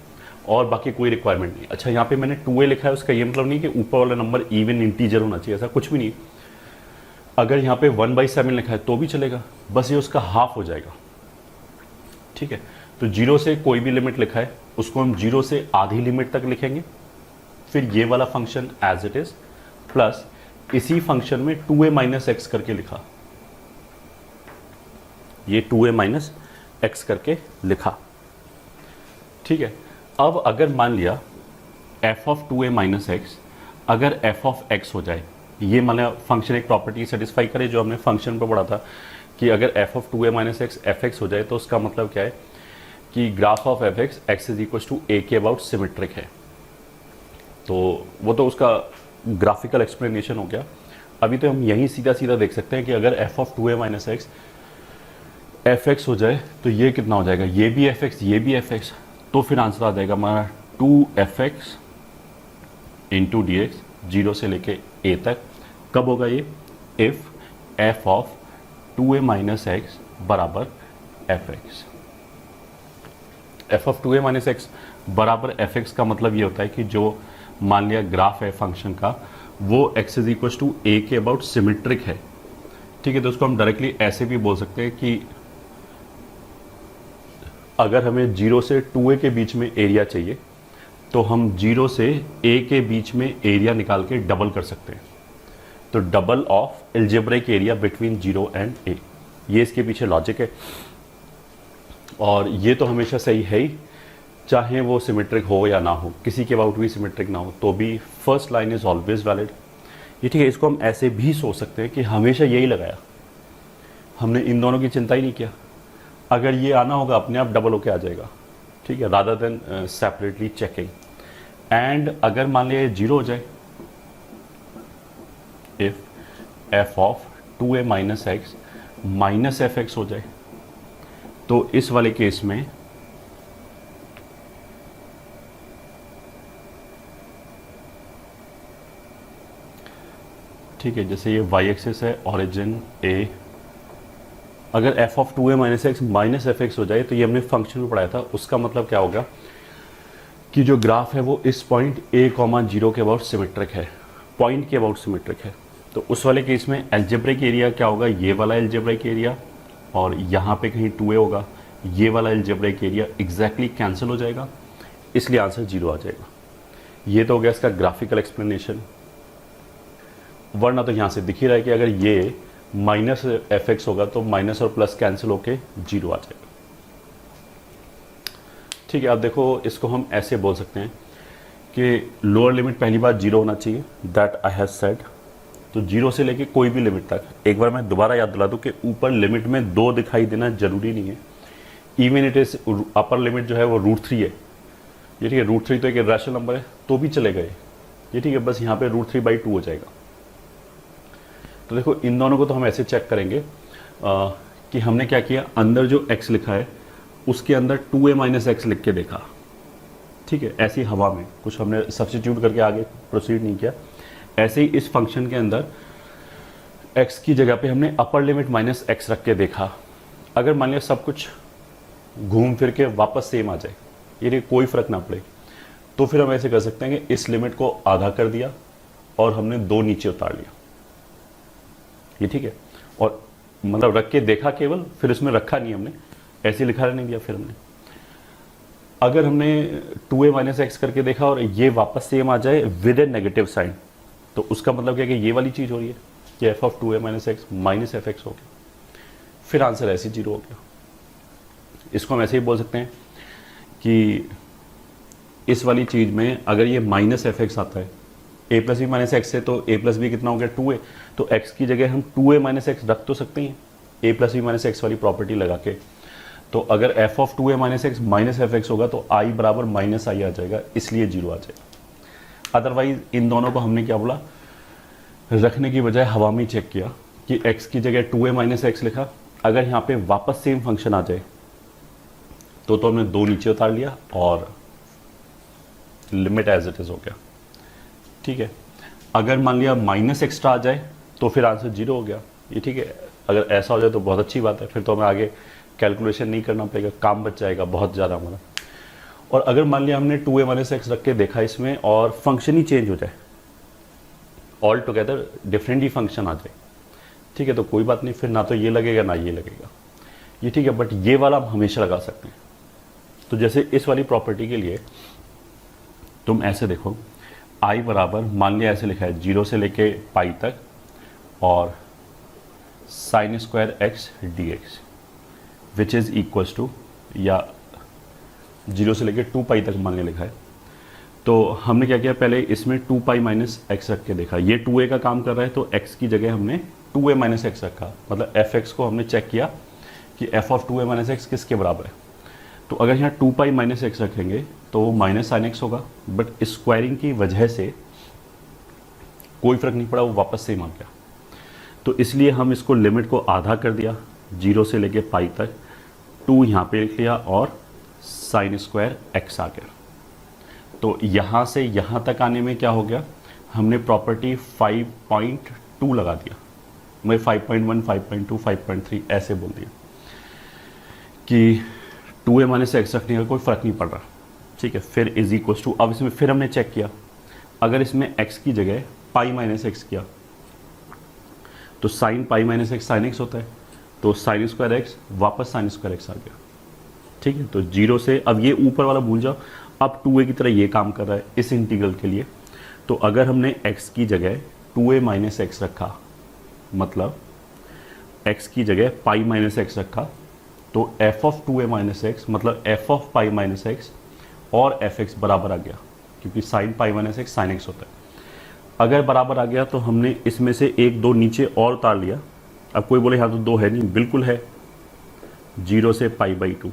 और बाकी कोई रिक्वायरमेंट नहीं। अच्छा, यहाँ पे मैंने 2a लिखा है, उसका ये मतलब नहीं कि ऊपर वाला नंबर इवन इंटीजर होना चाहिए, ऐसा कुछ भी नहीं। अगर यहाँ पे 1/7 लिखा है तो भी चलेगा, बस ये उसका हाफ हो जाएगा, ठीक है। तो 0 से कोई भी लिमिट लिखा है उसको हम 0 से आधी लिमिट तक लिखेंगे, फिर ये वाला function as it is, plus इसी फंक्शन में 2a माइनस एक्स करके लिखा, ये 2a माइनस एक्स करके लिखा, ठीक है। अब अगर मान लिया f of 2a minus x अगर f ऑफ x हो जाए, ये मतलब फंक्शन एक प्रॉपर्टी सेटिस्फाई करे जो हमने फंक्शन पर पढ़ा था कि अगर f of 2a minus x fx हो जाए तो उसका मतलब क्या है कि graph of fx x is equal to a के अबाउट सिमेट्रिक है। तो वो तो उसका ग्राफिकल एक्सप्लेनेशन हो गया। अभी तो हम यहीं सीधा सीधा देख सकते हैं कि अगर f of 2a minus x fx हो जाए तो ये कितना हो जाएगा, ये भी fx ये भी fx, तो फिर आंसर आ जाएगा हमारा 2fx इंटू डी एक्स 0 से लेके a तक। कब होगा ये, if f of 2a minus x बराबर fx। f of 2a minus x बराबर fx का मतलब ये होता है कि जो मान लिया ग्राफ है फंक्शन का वो x is equal to a के अबाउट सिमेट्रिक है, ठीक है। तो उसको हम डायरेक्टली ऐसे भी बोल सकते हैं कि अगर हमें 0 से 2a के बीच में एरिया चाहिए तो हम 0 से a के बीच में एरिया निकाल के डबल कर सकते हैं। तो double of algebraic area between 0 and a, ये इसके पीछे लॉजिक है। और ये तो हमेशा सही है ही, चाहे वो सिमेट्रिक हो या ना हो, किसी के अबाउट भी सिमेट्रिक ना हो तो भी first line is always valid, ये ठीक है। इसको हम ऐसे भी सोच सकते हैं कि हमेशा यही लगाया, हमने इन दोनों की चिंता ही नहीं किया, अगर ये आना होगा अपने आप डबल होके आ जाएगा, ठीक है, rather than separately checking. And अगर मान लिया 0 हो जाए, if F of 2a minus x minus F x हो जाए, तो इस वाले केस में ठीक है, जैसे ये वाई एक्सिस है, ओरिजिन ए, अगर F of 2a minus x minus F x हो जाए तो ये हमने फंक्शन में पढ़ाया था, उसका मतलब क्या होगा कि जो ग्राफ है वो इस पॉइंट a, 0 के अबाउट सिमेट्रिक है, पॉइंट के अबाउट सिमेट्रिक है। तो उस वाले केस में एल्जेब्रिक एरिया क्या होगा, ये वाला एल्जेब्रिक एरिया और यहाँ पे कहीं 2a होगा, ये वाला एल्जेब्रिक एरिया एग्जैक्टली कैंसिल हो जाएगा, इसलिए आंसर 0 आ जाएगा। ये तो हो गया इसका ग्राफिकल एक्सप्लेनेशन। वरना तो यहाँ से दिख ही रहा है कि अगर ये माइनस एफ एक्स होगा तो माइनस और प्लस कैंसिल होके 0 आ जाएगा। ठीक है, अब देखो इसको हम ऐसे बोल सकते हैं कि लोअर लिमिट पहली बार 0 होना चाहिए, दैट आई हैव सेड। तो 0 से लेके कोई भी लिमिट तक, एक बार मैं दोबारा याद दिला दूं कि ऊपर लिमिट में 2 दिखाई देना जरूरी नहीं है। Even it is upper limit जो है वो √3 है, ये ठीक है, √3 तो एक इरेशनल नंबर है तो भी चलेगा ये ठीक है, बस यहाँ पे √3/2 हो जाएगा। तो देखो इन दोनों को तो हम ऐसे चेक करेंगे कि हमने क्या किया, अंदर जो x लिखा है उसके अंदर 2a माइनस एक्स लिख के देखा, ठीक है, ऐसी हवा में कुछ हमने सब्स्टिट्यूट करके आगे प्रोसीड नहीं किया। ऐसे ही इस फंक्शन के अंदर x की जगह पे हमने अपर लिमिट माइनस एक्स रख के देखा। अगर मान लिया सब कुछ घूम फिर के वापस सेम आ जाए, ये कोई फर्क ना पड़े, तो फिर हम ऐसे कर सकते हैं कि इस लिमिट को आधा कर दिया और हमने 2 नीचे उतार लिया, ये ठीक है, और मतलब रख के देखा केवल, फिर इसमें रखा नहीं हमने, ऐसे लिखा नहीं दिया फिर हमने। अगर हमने 2a माइनस एक्स करके देखा और ये वापस सेम आ जाए विद ए नेगेटिव साइन, तो उसका मतलब क्या कि ये वाली चीज़ हो रही है कि F of 2a minus x minus F x हो गया, फिर आंसर ऐसे 0 हो गया। इसको हम ऐसे ही बोल सकते हैं कि इस वाली चीज़ में अगर ये माइनस एफ एक्स आता है, a plus B minus x है, तो a प्लस बी कितना हो गया 2a, तो x की जगह हम 2a माइनस एक्स रख तो सकते हैं a plus B minus x वाली प्रॉपर्टी लगा के। तो अगर f of 2a minus x minus F x होगा तो i बराबर माइनस आई आ जाएगा, इसलिए 0 आ जाएगा। अदरवाइज इन दोनों को हमने क्या बोला, रखने की बजाय हवा में चेक किया कि x की जगह 2a माइनस एक्स लिखा, अगर यहाँ पे वापस सेम फंक्शन आ जाए तो हमने 2 नीचे उतार लिया और लिमिट एज इट इज हो गया, ठीक है। अगर मान लिया माइनस एक्स्ट्रा आ जाए तो फिर आंसर 0 हो गया, ये ठीक है। अगर ऐसा हो जाए तो बहुत अच्छी बात है, फिर तो हमें आगे कैलकुलेशन नहीं करना पड़ेगा, काम बच जाएगा बहुत ज़्यादा हमारा। और अगर मान लिया हमने 2a माइनस एक्स रख के देखा इसमें और फंक्शन ही चेंज हो जाए, ऑल टुगेदर डिफरेंट ही फंक्शन आ जाए, ठीक है, तो कोई बात नहीं, फिर ना तो ये लगेगा ना ये लगेगा, ये ठीक है। बट ये वाला हम हमेशा लगा सकते हैं। तो जैसे इस वाली प्रॉपर्टी के लिए तुम ऐसे देखो, i बराबर मान लिया ऐसे लिखा है 0 से लेके पाई तक और sine square x D x which is equals to, या 0 से लेके 2 पाई तक मान लिया लिखा है। तो हमने क्या किया, पहले इसमें 2 पाई माइनस एक्स रख के देखा, ये 2a का काम कर रहा है तो x की जगह हमने 2a माइनस एक्स रखा, मतलब एफ एक्स को हमने चेक किया कि F of 2a minus x किसके बराबर है। तो अगर यहाँ 2 पाई माइनस एक्स रखेंगे तो वो माइनस साइन एक्स होगा, बट स्क्वायरिंग की वजह से कोई फर्क नहीं पड़ा, वो वापस सेम आ गया। तो इसलिए हम इसको लिमिट को आधा कर दिया 0 से लेके पाई तक, 2 यहाँ पे लिख लिया और साइन स्क्वायर एक्स आ गया। तो यहाँ से यहाँ तक आने में क्या हो गया, हमने प्रॉपर्टी 5.2 लगा दिया, मैं 5.1, 5.2, 5.3 ऐसे बोल दिया कि 2a माइनस एक्स रखने का कोई फ़र्क नहीं पड़ रहा, ठीक है। फिर इज इक्वल्स टू, अब इसमें फिर हमने चेक किया, अगर इसमें x की जगह पाई माइनस एक्स किया तो sign pi minus x sine x होता है, तो साइन स्क्वायर एक्स वापस साइन स्क्वायर एक्स आ गया, ठीक है। तो 0 से, अब ये ऊपर वाला भूल जाओ, अब 2a की तरह ये काम कर रहा है इस इंटीग्रल के लिए। तो अगर हमने x की जगह 2a माइनस एक्स रखा, मतलब x की जगह पाई माइनस एक्स रखा, तो f of 2a minus x मतलब f of pi minus x और एफ एक्स बराबर आ गया, क्योंकि sign pi minus x sine x होता है। अगर बराबर आ गया तो हमने इसमें से 1 2 नीचे और उतार लिया। अब कोई बोले यहाँ तो 2 है नहीं, बिल्कुल है, 0 से π/2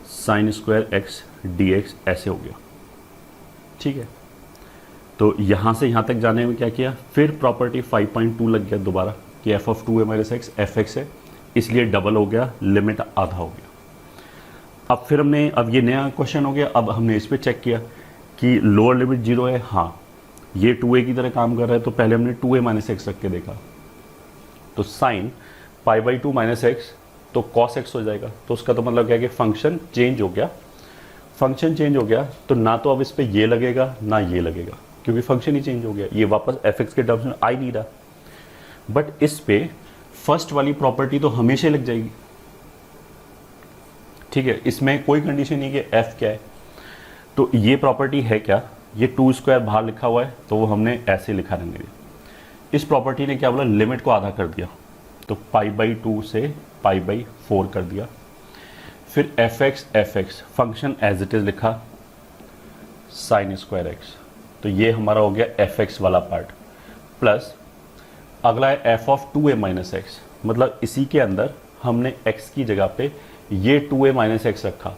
sine square x D x ऐसे हो गया, ठीक है। तो यहाँ से यहाँ तक जाने में क्या किया, फिर प्रॉपर्टी 5.2 लग गया दोबारा कि F of 2a minus x f x है, इसलिए डबल हो गया, लिमिट आधा हो गया। अब फिर हमने, अब ये नया क्वेश्चन हो गया, अब हमने इस पर चेक किया कि लोअर लिमिट 0 है, हाँ ये 2a की तरह काम कर रहा है, तो पहले हमने 2a माइनस एक्स रख के देखा, तो साइन π/2 माइनस एक्स तो cos x हो जाएगा। तो उसका तो मतलब क्या है कि फंक्शन चेंज हो गया, फंक्शन चेंज हो गया तो ना तो अब इस पे ये लगेगा ना ये लगेगा, क्योंकि फंक्शन ही चेंज हो गया, ये वापस एफ एक्स के टर्म्स में आ ही नहीं रहा। बट इस पे फर्स्ट वाली प्रॉपर्टी तो हमेशा लग जाएगी, ठीक है, इसमें कोई कंडीशन नहीं कि एफ क्या है। तो ये प्रॉपर्टी है क्या, ये 2² बाहर लिखा हुआ है तो वो हमने ऐसे लिखा रहने दिया। इस प्रॉपर्टी ने क्या बोला, लिमिट को आधा कर दिया, तो π/2 से π/4 कर दिया। फिर f x function as it is लिखा sin² x, तो ये हमारा हो गया एफ एक्स वाला पार्ट। प्लस अगला है F of 2a minus x, मतलब इसी के अंदर हमने x की जगह पे ये 2a माइनस एक्स रखा,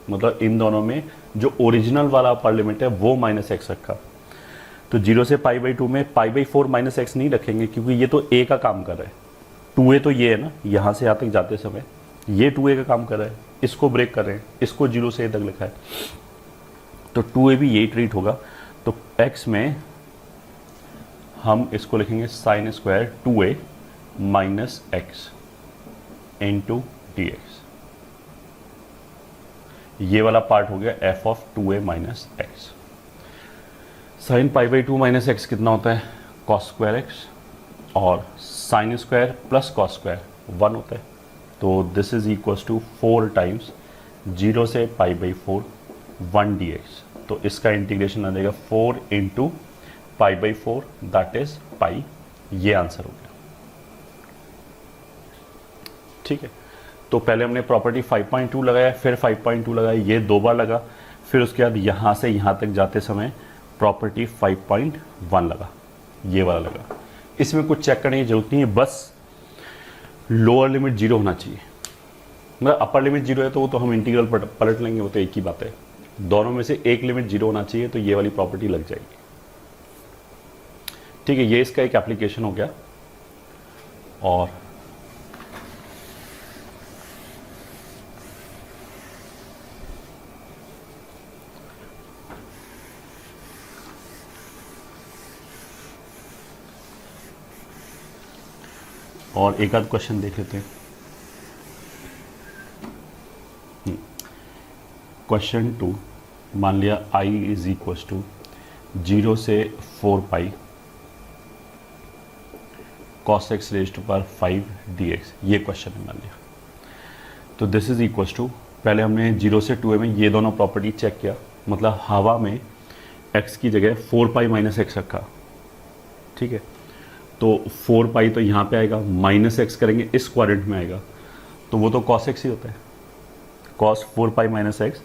मतलब इन दोनों में जो ओरिजिनल वाला अपर लिमिट है वो माइनस एक्स रखा। तो 0 से π/2 में π/4 माइनस एक्स नहीं रखेंगे, क्योंकि ये तो a का काम कर रहा है, 2a तो ये है ना, यहाँ से यहाँ तक जाते समय ये 2a का काम कर रहा है, इसको ब्रेक कर रहे हैं, इसको 0 से a तक लिखा है, तो 2a भी यही ट्रीट होगा। तो x में हम इसको लिखेंगे sin² 2a minus x into dx, ये वाला पार्ट हो गया f of 2a minus x. Sine π/2 minus x कितना होता है, cos² x, और sin² प्लस cos² 1 होता है, तो this is equals to 4 times 0 से π/4 1 dx। तो इसका इंटीग्रेशन आ जाएगा 4 इंटू π/4 दैट इज पाई, ये आंसर हो गया, ठीक है। तो पहले हमने प्रॉपर्टी 5.2 लगाया, फिर 5.2 लगाया, ये 2 बार लगा, फिर उसके बाद यहाँ से यहाँ तक जाते समय प्रॉपर्टी 5.1 लगा, ये वाला लगा। इसमें कुछ चेक करने की जरूरत नहीं है, बस लोअर लिमिट 0 होना चाहिए, मतलब अपर लिमिट 0 है तो वो तो हम इंटीग्रल पलट लेंगे, वो तो एक ही बात है। दोनों में से एक लिमिट 0 होना चाहिए, तो ये वाली प्रॉपर्टी लग जाएगी, ठीक है। ये इसका एक एप्लीकेशन हो गया। और एक आध क्वेश्चन देख लेते हैं। क्वेश्चन 2, मान लिया i इज इक्वल टू 0 से 4 pi cos x raise to power 5 dx, ये क्वेश्चन है मान लिया। तो दिस इज इक्वल टू, पहले हमने 0 से 2a में ये दोनों प्रॉपर्टी चेक किया, मतलब हवा में x की जगह 4 पाई माइनस एक्स रखा, ठीक है। तो 4 पाई तो यहाँ पे आएगा, माइनस एक्स करेंगे इस क्वाड्रेंट में आएगा, तो वो तो cos x ही होता है, cos 4 पाई माइनस एक्स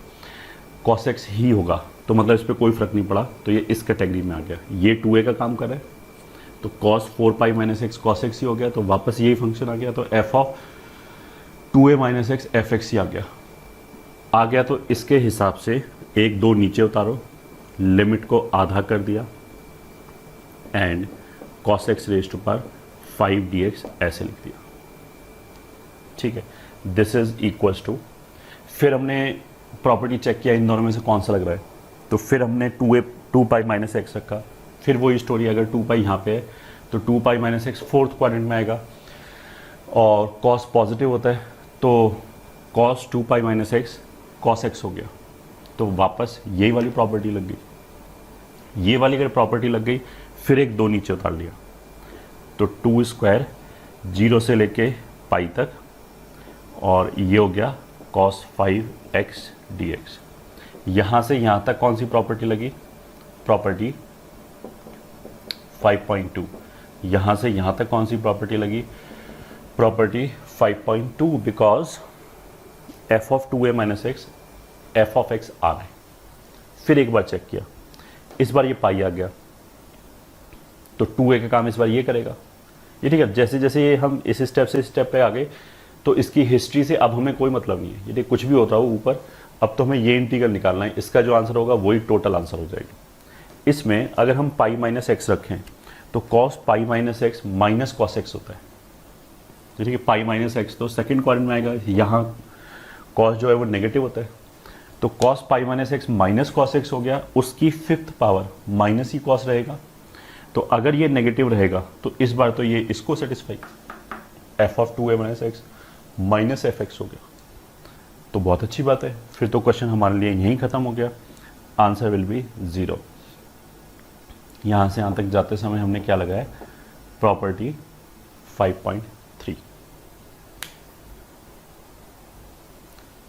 cos x ही होगा, तो मतलब इस पर कोई फर्क नहीं पड़ा, तो ये इस कैटेगरी में आ गया। ये 2a का काम कर रहा है, तो cos 4 पाई माइनस एक्स cos x ही हो गया, तो वापस यही फंक्शन आ गया, तो f of 2a minus x f x ही आ गया। तो इसके हिसाब से 1 2 नीचे उतारो, लिमिट को आधा कर दिया, and cos x raise to power 5 dx ऐसे लिख दिया, ठीक है। दिस इज इक्वल्स टू, फिर हमने प्रॉपर्टी चेक किया इन दोनों में से कौन सा लग रहा है, तो फिर हमने 2 पाई माइनस एक्स रखा, फिर वही स्टोरी, अगर 2 पाई यहाँ पे है तो 2 पाई माइनस एक्स फोर्थ क्वाड्रेंट में आएगा, और cos पॉजिटिव होता है, तो cos 2 पाई माइनस एक्स cos x हो गया, तो वापस यही वाली प्रॉपर्टी लग गई। ये वाली अगर प्रॉपर्टी लग गई, फिर 1 2 नीचे उतार लिया, तो 2² 0 से लेके पाई तक, और ये हो गया cos 5x dx। यहाँ से यहाँ तक कौन सी प्रॉपर्टी लगी, प्रॉपर्टी 5.2। यहाँ से यहाँ तक कौन सी प्रॉपर्टी लगी, property 5.2, because f of 2a minus x f of x आ रहा है। फिर एक बार चेक किया, इस बार ये पाई आ गया, तो 2a का काम इस बार ये करेगा, ये ठीक है। जैसे जैसे ये हम इस स्टेप से इस स्टेप पे आ गए, तो इसकी हिस्ट्री से अब हमें कोई मतलब नहीं है, ये कुछ भी होता हो ऊपर, अब तो हमें ये इंटीग्रल निकालना है, इसका जो आंसर होगा वही टोटल आंसर हो जाएगा। इसमें अगर हम पाई माइनस एक्स रखें तो cos pi minus x minus cos x होता है। तो ठीक है, पाई माइनस एक्स तो सेकेंड क्वाड्रेंट में आएगा, यहाँ कॉस जो है वो नेगेटिव होता है, तो cos pi minus x minus cos x हो गया, उसकी फिफ्थ पावर माइनस ही कॉस रहेगा। तो अगर ये नेगेटिव रहेगा तो इस बार तो ये इसको satisfy, F of 2a minus x minus F x हो गया। तो बहुत अच्छी बात है, फिर तो क्वेश्चन हमारे लिए यहीं ख़त्म हो गया, आंसर विल बी 0। यहाँ से यहाँ तक जाते समय हमने क्या लगाया, प्रॉपर्टी 5.3।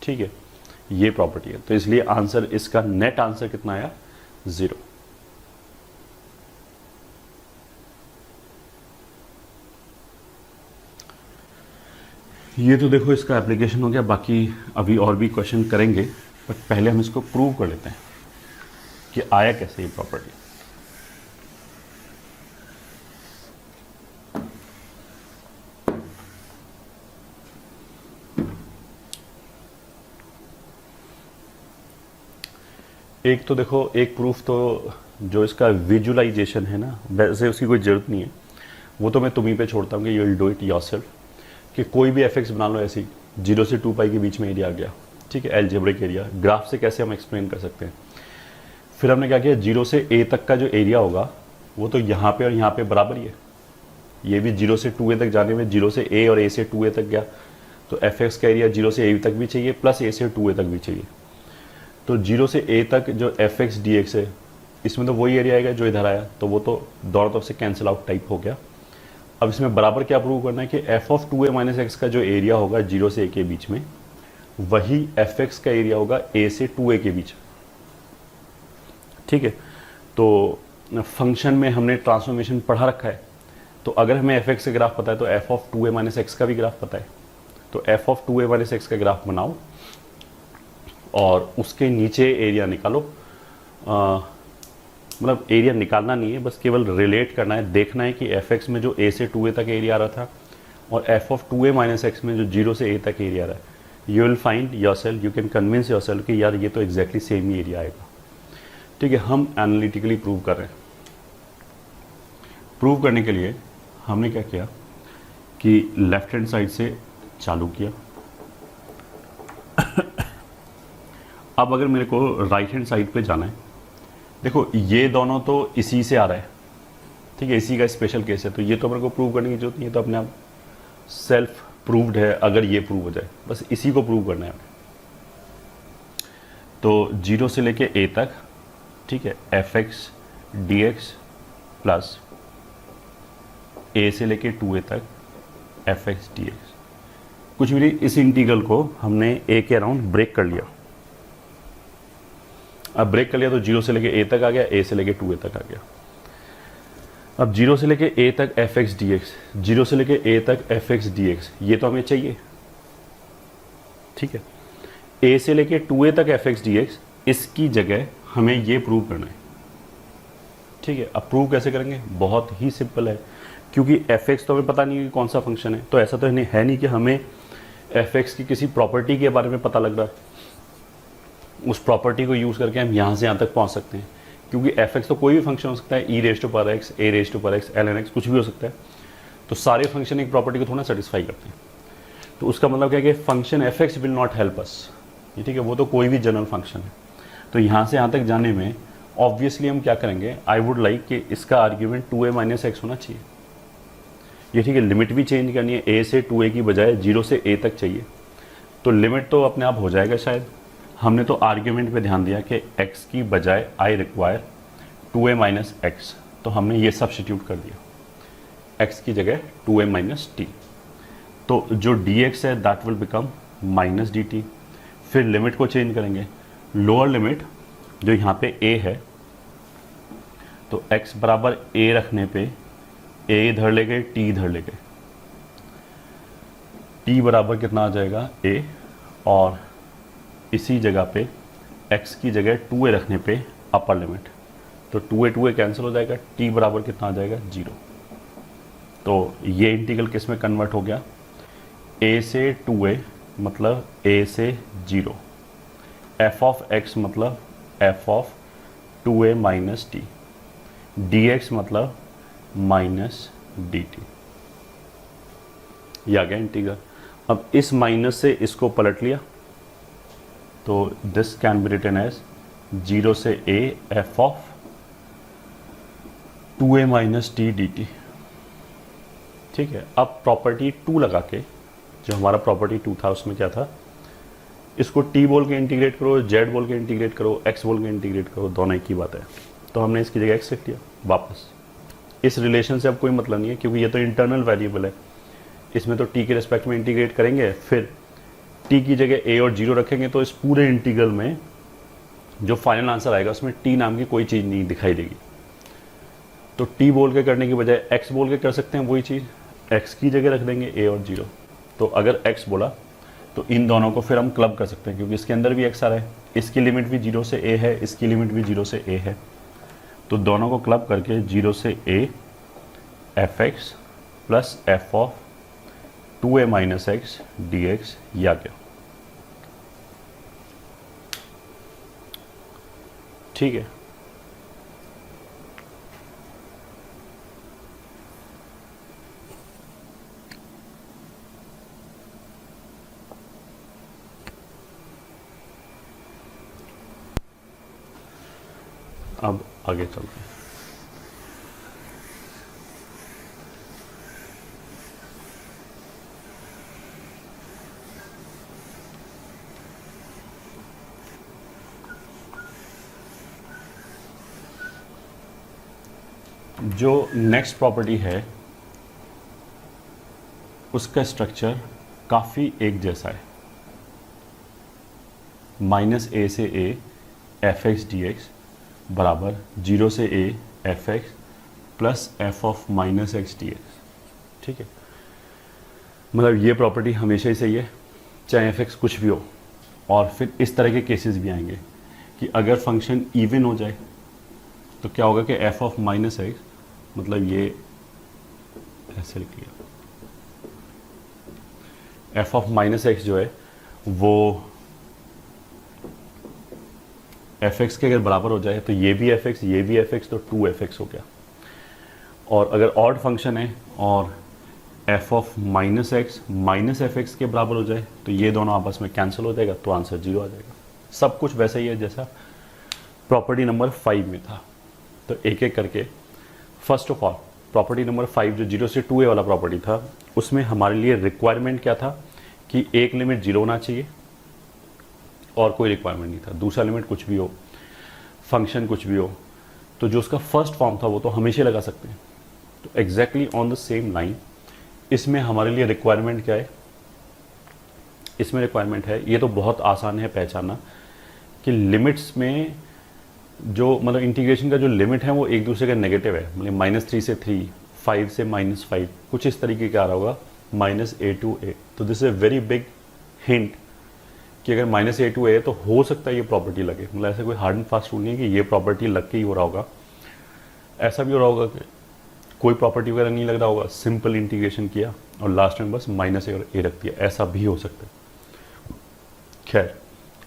ठीक है, ये प्रॉपर्टी है, तो इसलिए आंसर, इसका नेट आंसर कितना आया, 0। ये तो देखो इसका एप्लीकेशन हो गया, बाकी अभी और भी क्वेश्चन करेंगे, बट पहले हम इसको प्रूव कर लेते हैं कि आया कैसे ये प्रॉपर्टी। एक तो देखो, एक प्रूफ तो जो इसका विजुअलाइजेशन है ना, वैसे उसकी कोई ज़रूरत नहीं है, वो तो मैं तुम्हीं पे छोड़ता हूँ कि you will do it yourself. कि कोई भी एफ एक्स बना लो ऐसी, 0 से 2 पाई के बीच में एरिया आ गया, ठीक है, एलजेब्रिक एरिया, ग्राफ से कैसे हम एक्सप्लेन कर सकते हैं। फिर हमने क्या किया, 0 से a तक का जो एरिया होगा वो तो यहाँ पे और यहाँ पे बराबर ही है। ये भी 0 से 2a तक जाने में 0 से a और a से 2a तक गया, तो एफ एक्स का एरिया 0 से a तक भी चाहिए प्लस a से 2a तक भी चाहिए। तो 0 से a तक जो एफ एक्स डी एक्स है, इसमें तो वही एरिया आएगा जो इधर आया, तो वो तो दोनों तरफ से कैंसिल आउट टाइप हो गया। अब इसमें बराबर क्या प्रूव करना है कि F of 2a minus x का जो एरिया होगा 0 से a के बीच में, वही एफ एक्स का एरिया होगा a से 2a के बीच। ठीक है, तो फंक्शन में हमने ट्रांसफॉर्मेशन पढ़ा रखा है, तो अगर हमें एफ एक्स का ग्राफ पता है तो F of 2a minus x का भी ग्राफ पता है। तो F of 2a minus x का ग्राफ बनाओ और उसके नीचे एरिया निकालो। मतलब एरिया निकालना नहीं है, बस केवल रिलेट करना है, देखना है कि एफ एक्स में जो a से 2a तक एरिया आ रहा था और F of 2a minus x में जो 0 से a तक एरिया आ रहा है, you will find your self, you can convince your self कि यार ये तो एग्जैक्टली सेम ही एरिया आएगा। ठीक है, हम एनालिटिकली प्रूव कर रहे हैं। प्रूव करने के लिए हमने क्या किया कि लेफ्ट हैंड साइड से चालू किया। अब अगर मेरे को राइट हैंड साइड पे जाना है, देखो ये दोनों तो इसी से आ रहा है, ठीक है, इसी का स्पेशल केस है, तो ये तो मेरे को प्रूव करने की जरूरत नहीं है, तो अपने आप सेल्फ प्रूव्ड है। अगर ये प्रूव हो जाए, बस इसी को प्रूव करना है। तो 0 से लेके a तक, ठीक है, F x D x plus a से लेके 2a तक एफ एक्स डी एक्स, कुछ भी नहीं, इस इंटीग्रल को हमने a के अराउंड ब्रेक कर लिया। अब ब्रेक कर लिया तो 0 से लेके a तक आ गया, a से लेके 2a तक आ गया। अब 0 से लेके a तक एफ एक्स डी एक्स, 0 से लेके a तक एफ एक्स डी एक्स, ये तो हमें चाहिए। ठीक है, a से लेके 2a तक एफ एक्स डी एक्स, इसकी जगह हमें ये प्रूव करना है। ठीक है, अब प्रूव कैसे करेंगे, बहुत ही सिंपल है, क्योंकि एफ एक्स तो हमें पता नहीं कि कौन सा फंक्शन है, तो ऐसा तो है नहीं कि हमें एफ एक्स की किसी प्रॉपर्टी के बारे में पता लग रहा है, उस प्रॉपर्टी को यूज़ करके हम यहाँ से यहाँ तक पहुँच सकते हैं। क्योंकि एफ एक्स तो कोई भी फंक्शन हो सकता है, e raise to power x, a raise to power x, l n x, कुछ भी हो सकता है। तो सारे फंक्शन एक प्रॉपर्टी को थोड़ा सेटिस्फाई करते हैं। तो उसका मतलब क्या है कि function F x will not help us, ठीक है, वो तो कोई भी जनरल फंक्शन है। तो यहाँ से यहाँ तक जाने में ऑब्वियसली हम क्या करेंगे, आई वुड लाइक कि इसका आर्ग्यूमेंट 2a माइनस एक्स होना चाहिए। ये ठीक है, लिमिट भी चेंज करनी है, a से 2a की बजाय 0 से a तक चाहिए, तो लिमिट तो अपने आप हो जाएगा शायद। हमने तो आर्ग्यूमेंट पे ध्यान दिया कि x की बजाय I require 2a minus x, तो हमने ये सब्स्टिट्यूट कर दिया, x की जगह 2a माइनस टी। तो जो dx है that will become minus D T. फिर लिमिट को चेंज करेंगे, लोअर लिमिट जो यहाँ पे a है, तो x बराबर a रखने पे a इधर ले गए, t इधर ले गए, t बराबर कितना आ जाएगा a, और इसी जगह पे x की जगह 2a रखने पे अपर लिमिट, तो 2a कैंसिल हो जाएगा, t बराबर कितना आ जाएगा 0। तो ये इंटीग्रल किस में कन्वर्ट हो गया, a से 2a मतलब a से 0, f ऑफ x मतलब f of 2a minus T, dx मतलब माइनस dt, ये आ गया इंटीग्रल। अब इस माइनस से इसको पलट लिया तो this can be written as 0 से a f of 2a minus T D T. ठीक है, अब प्रॉपर्टी 2 लगा के, जो हमारा प्रॉपर्टी 2 था उसमें क्या था, इसको t बोल के इंटीग्रेट करो, z बोल के इंटीग्रेट करो, x बोल के इंटीग्रेट करो, दोनों एक ही बात है। तो हमने इसकी जगह x लिख दिया वापस। इस रिलेशन से अब कोई मतलब नहीं है क्योंकि ये तो इंटरनल वेरिएबल है, इसमें तो t के रिस्पेक्ट में इंटीग्रेट करेंगे, फिर t की जगह a और 0 रखेंगे तो इस पूरे इंटीग्रल में जो फाइनल आंसर आएगा उसमें t नाम की कोई चीज़ नहीं दिखाई देगी। तो t बोल के करने की बजाय x बोल के कर सकते हैं, वही चीज़ x की जगह रख देंगे a और 0। तो अगर x बोला तो इन दोनों को फिर हम क्लब कर सकते हैं क्योंकि इसके अंदर भी x आ रहा है, इसकी लिमिट भी 0 से a है, इसकी लिमिट भी 0 से a है। तो दोनों को क्लब करके 0 से a f(x) plus f of 2a minus x D x, ये आ गया। ठीक है, अब आगे चलते हैं। जो नेक्स्ट प्रॉपर्टी है उसका स्ट्रक्चर काफ़ी एक जैसा है। माइनस ए से ए एफ एक्स डी एक्स बराबर 0 से ए f x plus F of minus x D x. ठीक है, मतलब ये प्रॉपर्टी हमेशा ही सही है चाहे एफ एक्स कुछ भी हो। और फिर इस तरह के केसेस भी आएंगे कि अगर फंक्शन इवन हो जाए तो क्या होगा कि एफ ऑफ माइनस एक्स, मतलब ये ऐसे लिख लिया, एफ ऑफ माइनस एक्स जो है वो एफ एक्स के अगर बराबर हो जाए तो ये भी एफ एक्स, ये भी एफ एक्स, तो 2f(x) हो गया। और अगर ऑड फंक्शन है और F of minus x minus F x के बराबर हो जाए तो ये दोनों आपस में कैंसिल हो जाएगा, तो आंसर 0 आ जाएगा। सब कुछ वैसा ही है जैसा प्रॉपर्टी नंबर 5 में था। तो एक एक करके, first of all property number 5 जो 0 से 2a वाला प्रॉपर्टी था उसमें हमारे लिए रिक्वायरमेंट क्या था कि एक लिमिट 0 होना चाहिए और कोई रिक्वायरमेंट नहीं था, दूसरा लिमिट कुछ भी हो, फंक्शन कुछ भी हो। तो जो उसका फर्स्ट फॉर्म था वो तो हमेशा लगा सकते हैं। तो exactly on the same line इसमें हमारे लिए रिक्वायरमेंट क्या है, इसमें रिक्वायरमेंट है, ये तो बहुत आसान है पहचानना कि लिमिट्स में जो मतलब इंटीग्रेशन का जो लिमिट है वो एक दूसरे का नेगेटिव है। मतलब -3 से 3, 5 से -5, कुछ इस तरीके का आ रहा होगा, -a to a। तो this is a very big hint कि अगर -a to a है तो हो सकता है ये प्रॉपर्टी लगे। मतलब ऐसा कोई हार्ड एंड फास्ट रूल नहीं है कि ये प्रॉपर्टी लग के ही हो रहा होगा। ऐसा भी हो रहा होगा कि कोई प्रॉपर्टी वगैरह नहीं लग रहा होगा, सिंपल इंटीग्रेशन किया और लास्ट में बस -a और a रख दिया, ऐसा भी हो सकता है। खैर,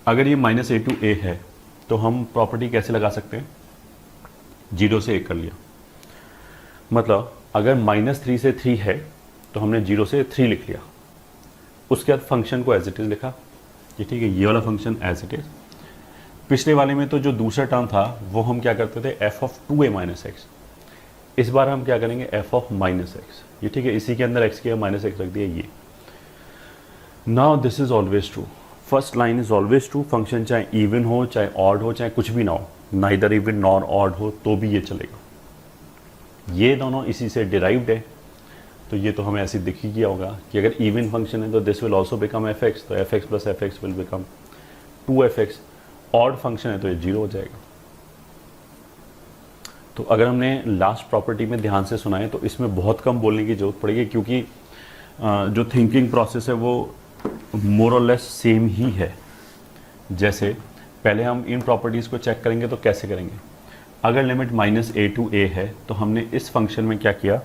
अगर ये -a to a है तो हम प्रॉपर्टी कैसे लगा सकते हैं, 0 से 1 कर लिया। मतलब अगर -3 से 3 है तो हमने 0 से 3 लिख लिया, उसके बाद फंक्शन को एज इट इज लिखा। ये ठीक है, ये वाला फंक्शन एज इट इज। पिछले वाले में तो जो दूसरा टर्म था वो हम क्या करते थे, F of 2a minus x. इस बार हम क्या करेंगे, एफ ऑफ माइनस एक्स। ये ठीक है, इसी के अंदर एक्स के माइनस एक्स रख दिया। ये now this is always true, first line is always true. Function चाहे इवन हो चाहे ऑड हो चाहे कुछ भी ना हो, नाइदर इवन नॉर ऑड हो तो भी ये चलेगा। ये दोनों इसी से डिराइव्ड है, तो ये तो हमें ऐसे दिख ही गया होगा कि अगर इवन फंक्शन है तो this will also become f x, तो f x plus f x will become 2f(x). Odd function है तो ये 0 हो जाएगा। तो अगर हमने लास्ट प्रॉपर्टी में ध्यान से सुना है तो इसमें बहुत कम बोलने की जरूरत पड़ेगी क्योंकि जो थिंकिंग प्रोसेस है वो मोर और लेस सेम ही है। जैसे पहले हम इन प्रॉपर्टीज़ को चेक करेंगे तो कैसे करेंगे, अगर लिमिट -a to a है तो हमने इस फंक्शन में क्या किया,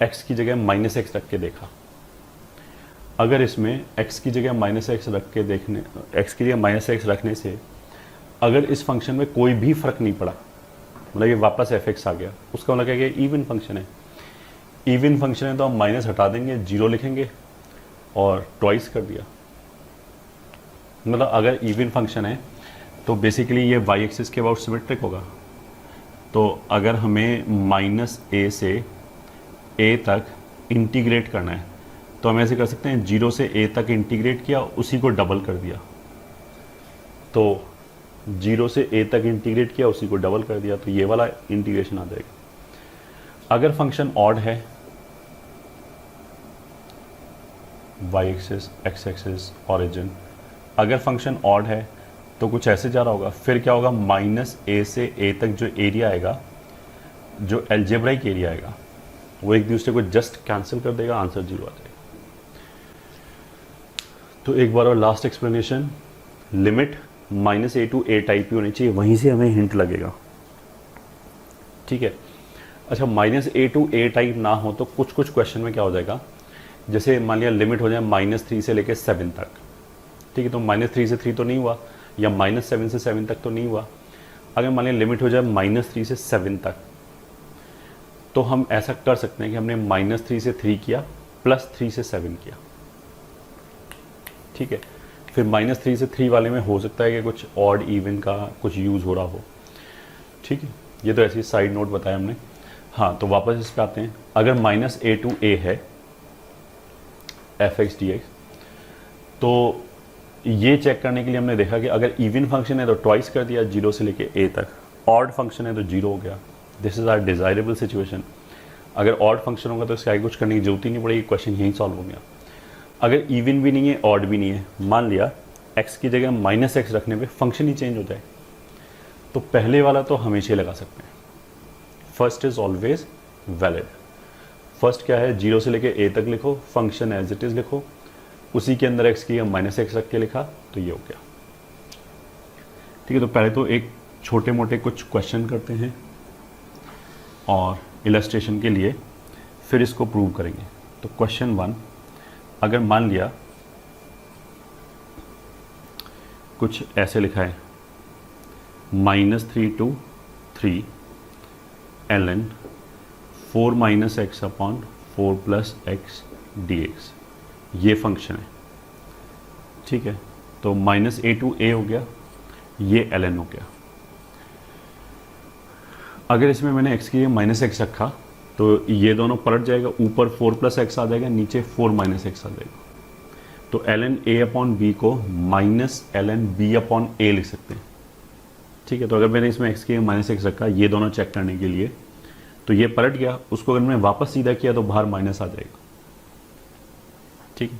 x की जगह -x रख के देखा। अगर इसमें x की जगह -x रख के देखने, x की जगह -x रखने से अगर इस फंक्शन में कोई भी फ़र्क नहीं पड़ा, मतलब ये वापस एफ एक्स आ गया, उसका मतलब क्या है, इवन फंक्शन है। इवन फंक्शन है तो हम माइनस हटा देंगे, जीरो लिखेंगे और ट्वाइस कर दिया। मतलब अगर इवन फंक्शन है तो बेसिकली ये वाई एक्सिस के अबाउट सिमेट्रिक होगा। तो अगर हमें माइनस ए से ए तक इंटीग्रेट करना है तो हम ऐसे कर सकते हैं, जीरो से ए तक इंटीग्रेट किया, उसी को डबल कर दिया। तो जीरो से ए तक इंटीग्रेट किया, उसी को डबल कर दिया, तो ये वाला इंटीग्रेशन आ जाएगा। अगर फंक्शन ऑड है, y axis, x axis, origin, अगर फंक्शन ऑड है तो कुछ ऐसे जा रहा होगा, फिर क्या होगा, माइनस ए से ए तक जो एरिया आएगा, जो एल्जेब्राइक एरिया आएगा, वो एक दूसरे को जस्ट कैंसिल कर देगा, आंसर जीरो आ जाएगा। तो एक बार और last explanation, limit minus a to a type की होनी चाहिए, वहीं से हमें हिंट लगेगा, ठीक है। अच्छा, minus a to a type ना हो तो कुछ कुछ क्वेश्चन में क्या हो जाएगा, जैसे मान लिया लिमिट हो जाए -3 से लेके 7 तक, ठीक है, तो -3 से 3 तो नहीं हुआ, या -7 से 7 तक तो नहीं हुआ। अगर मान लिया लिमिट हो जाए -3 से 7 तक, तो हम ऐसा कर सकते हैं कि हमने -3 से 3 किया, +3 से 7 किया, ठीक है। फिर -3 से 3 वाले में हो सकता है कि कुछ ऑड इवन का कुछ यूज़ हो रहा हो, ठीक है। ये तो ऐसी साइड नोट बताया हमने। हाँ, तो वापस इस पर आते हैं। अगर -a to a है f(x) dx, तो ये चेक करने के लिए हमने देखा कि अगर इवन फंक्शन है तो ट्वाइस कर दिया, 0 से लेके a तक। ऑड फंक्शन है तो 0 हो गया। This is our desirable situation. अगर ऑड फंक्शन होगा तो इसके आगे कुछ करने की जरूरत ही नहीं पड़ेगी, क्वेश्चन यहीं सॉल्व हो गया। अगर इवन भी नहीं है, ऑड भी नहीं है, मान लिया x की जगह -x रखने पे फंक्शन ही चेंज हो जाए, तो पहले वाला तो हमेशा ही लगा सकते हैं। First is always valid. First क्या है, 0 से लेके a तक लिखो, फंक्शन एज इट इज़ लिखो, उसी के अंदर x की -x रख के लिखा, तो ये हो गया, ठीक है। तो पहले तो एक छोटे मोटे कुछ क्वेश्चन करते हैं और इलस्ट्रेशन के लिए फिर इसको प्रूव करेंगे। तो क्वेश्चन 1, अगर मान लिया कुछ ऐसे लिखा है, -3 to 3 ln 4 - x upon 4 + x dx, ये फंक्शन है, ठीक है। तो -a to a हो गया, ये ln हो गया। अगर इसमें मैंने x की -x रखा तो ये दोनों पलट जाएगा, ऊपर 4 + x आ जाएगा, नीचे 4 - x आ जाएगा। तो ln a अपॉन b को -ln b अपॉन a लिख सकते हैं, ठीक है। तो अगर मैंने इसमें x की -x रखा, ये दोनों चेक करने के लिए, तो ये पलट गया, उसको अगर मैं वापस सीधा किया तो बाहर माइनस आ जाएगा, ठीक है।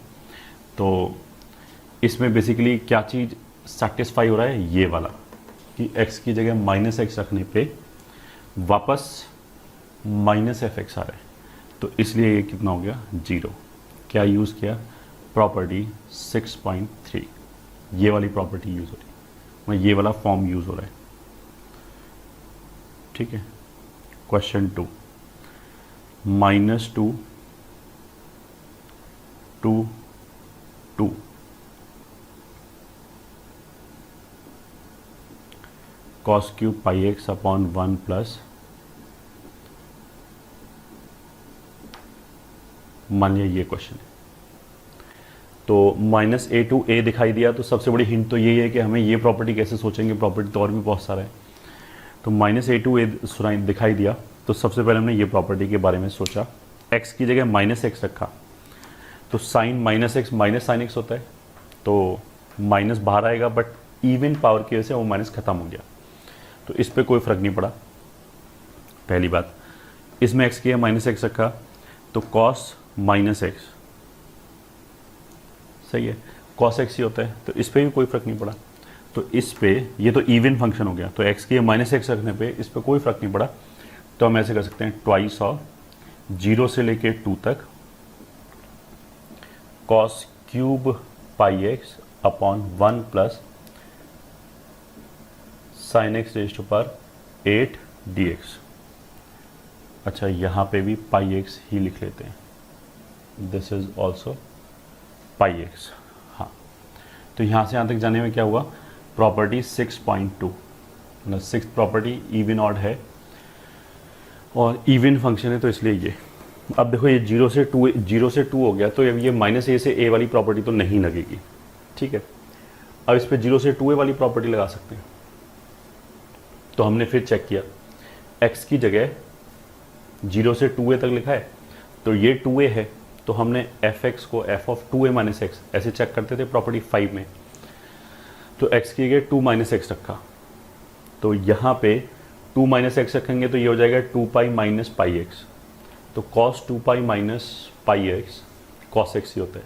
तो इसमें बेसिकली क्या चीज़ सेटिस्फाई हो रहा है, ये वाला, कि x की जगह -x रखने पे वापस -f(x) आ रहा है, तो इसलिए ये कितना हो गया, 0। क्या यूज़ किया, प्रॉपर्टी 6.3, ये वाली प्रॉपर्टी यूज़ हो रही है, मैं ये वाला फॉर्म यूज़ हो रहा है, ठीक है। Question 2, -2 to 2 cos³ πx upon 1 plus, मान लिया ये क्वेश्चन है। तो -a to a दिखाई दिया, तो सबसे बड़ी हिंट तो यही है कि हमें ये प्रॉपर्टी कैसे सोचेंगे, प्रॉपर्टी तो और भी बहुत सारा है। तो -a to a दिखाई दिया, तो सबसे पहले हमने ये प्रॉपर्टी के बारे में सोचा, x की जगह -x रखा, तो sine -x minus sine x होता है, तो माइनस बाहर आएगा, बट इवन पावर की वजह से वो माइनस खत्म हो गया, तो इस पर कोई फ़र्क नहीं पड़ा, पहली बात। इसमें x की जगह -x रखा, तो cos -x, सही है, cos x ही होता है, तो इस पर भी कोई फ़र्क नहीं पड़ा। तो इस पे, ये तो इवन फंक्शन हो गया, तो x की -x रखने पे इस पर कोई फ़र्क नहीं पड़ा, तो हम ऐसे कर सकते हैं, ट्वाइस ऑफ 0 से लेके 2 तक cos³ πx upon 1 plus sin x raise to power 8 dx। अच्छा, यहाँ पे भी πx ही लिख लेते हैं, दिस इज ऑल्सो πx। हाँ, तो यहाँ से यहाँ तक जाने में क्या हुआ, प्रॉपर्टी 6.2, मतलब 6th प्रॉपर्टी इवन ऑड है, और इवन फंक्शन है तो इसलिए ये। अब देखो ये 0 से 2 हो गया, तो ये माइनस ए से ए वाली प्रॉपर्टी तो नहीं लगेगी, ठीक है। अब इस पर 0 से 2a वाली प्रॉपर्टी लगा सकते हैं। तो हमने फिर चेक किया, x की जगह 0 से 2a तक लिखा है, तो ये 2a है, तो हमने fx को f of 2a minus x ऐसे चेक करते थे प्रॉपर्टी 5 में। तो x की जगह 2 माइनस एक्स रखा, तो यहाँ पे 2 माइनस एक्स रखेंगे तो ये हो जाएगा 2 पाई माइनस पाई एक्स। तो cos 2 पाई minus pi x cos x ही होता है।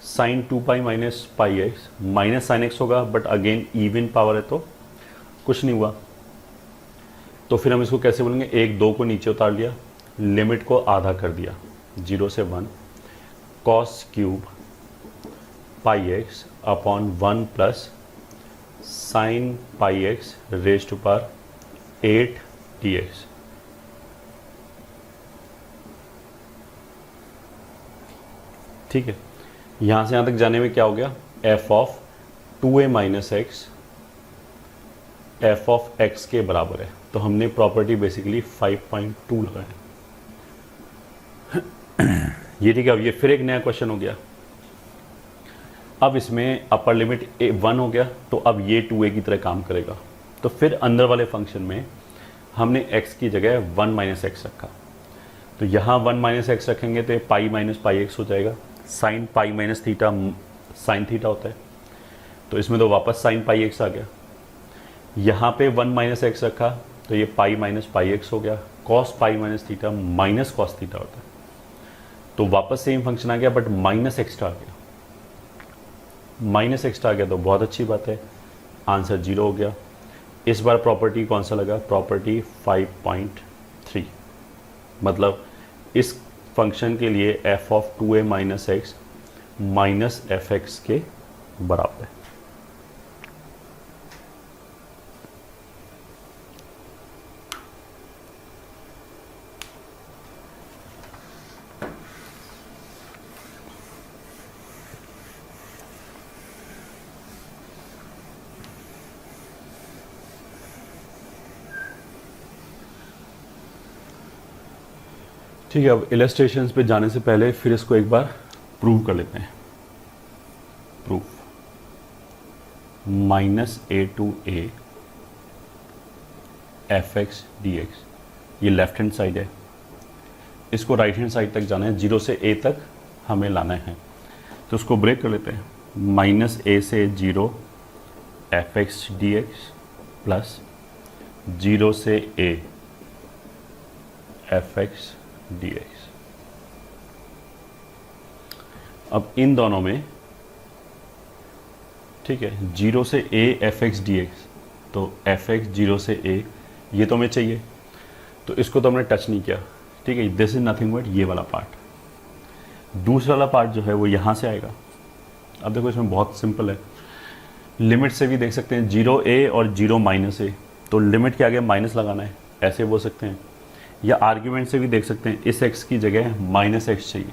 साइन 2 पाई minus pi x minus sine x होगा, बट अगेन इवन पावर है तो कुछ नहीं हुआ। तो फिर हम इसको कैसे बोलेंगे, 1 2 को नीचे उतार लिया, लिमिट को आधा कर दिया 0 से 1 cos cube pi x upon 1 plus sine pi x raise to power 8 d x. ठीक है, यहां से यहां तक जाने में क्या हो गया, f of 2a minus x f of x के बराबर है। तो हमने प्रॉपर्टी बेसिकली 5.2 लगाया। ये ठीक है। अब ये फिर एक नया क्वेश्चन हो गया। अब इसमें अपर लिमिट 1 हो गया, तो अब ये 2a की तरह काम करेगा। तो फिर अंदर वाले फंक्शन में हमने x की जगह 1 माइनस एक्स रखा, तो यहाँ 1 माइनस एक्स रखेंगे तो पाई माइनस पाई एक्स हो जाएगा। Sign pi minus theta sine theta होता है, तो इसमें तो वापस साइन पाई एक्स आ गया। यहाँ पे 1 माइनस एक्स रखा तो ये पाई माइनस पाई एक्स हो गया। Cos pi minus theta minus cos theta होता है, तो वापस सेम फंक्शन आ गया, बट माइनस एक्स्ट्रा आ गया। माइनस एक्स्ट्रा आ गया तो बहुत अच्छी बात है, आंसर 0 हो गया। इस बार प्रॉपर्टी कौन सा लगा, प्रॉपर्टी 5.3, मतलब इस फंक्शन के लिए f of 2a minus x minus F x के बराबर है। ठीक है, अब इलस्ट्रेशंस पे जाने से पहले फिर इसको एक बार प्रूव कर लेते हैं। Proof minus a to a f x D x, ये लेफ्ट हैंड साइड है, इसको राइट हैंड साइड तक जाना है, 0 से a तक हमें लाना है। तो उसको ब्रेक कर लेते हैं, माइनस ए से 0 F x D x plus 0 से a F x D x. अब इन दोनों में, ठीक है, 0 से a F x D x, तो एफ एक्स 0 से a ये तो हमें चाहिए, तो इसको तो हमने टच नहीं किया। ठीक है, दिस इज नथिंग बट ये वाला पार्ट। दूसरा वाला पार्ट जो है वो यहाँ से आएगा। अब देखो इसमें बहुत सिंपल है, लिमिट से भी देख सकते हैं 0a और 0 माइनस a, तो लिमिट के आगे माइनस लगाना है, ऐसे बोल सकते हैं, या आर्ग्यूमेंट से भी देख सकते हैं, इस x की जगह माइनस एक्स चाहिए,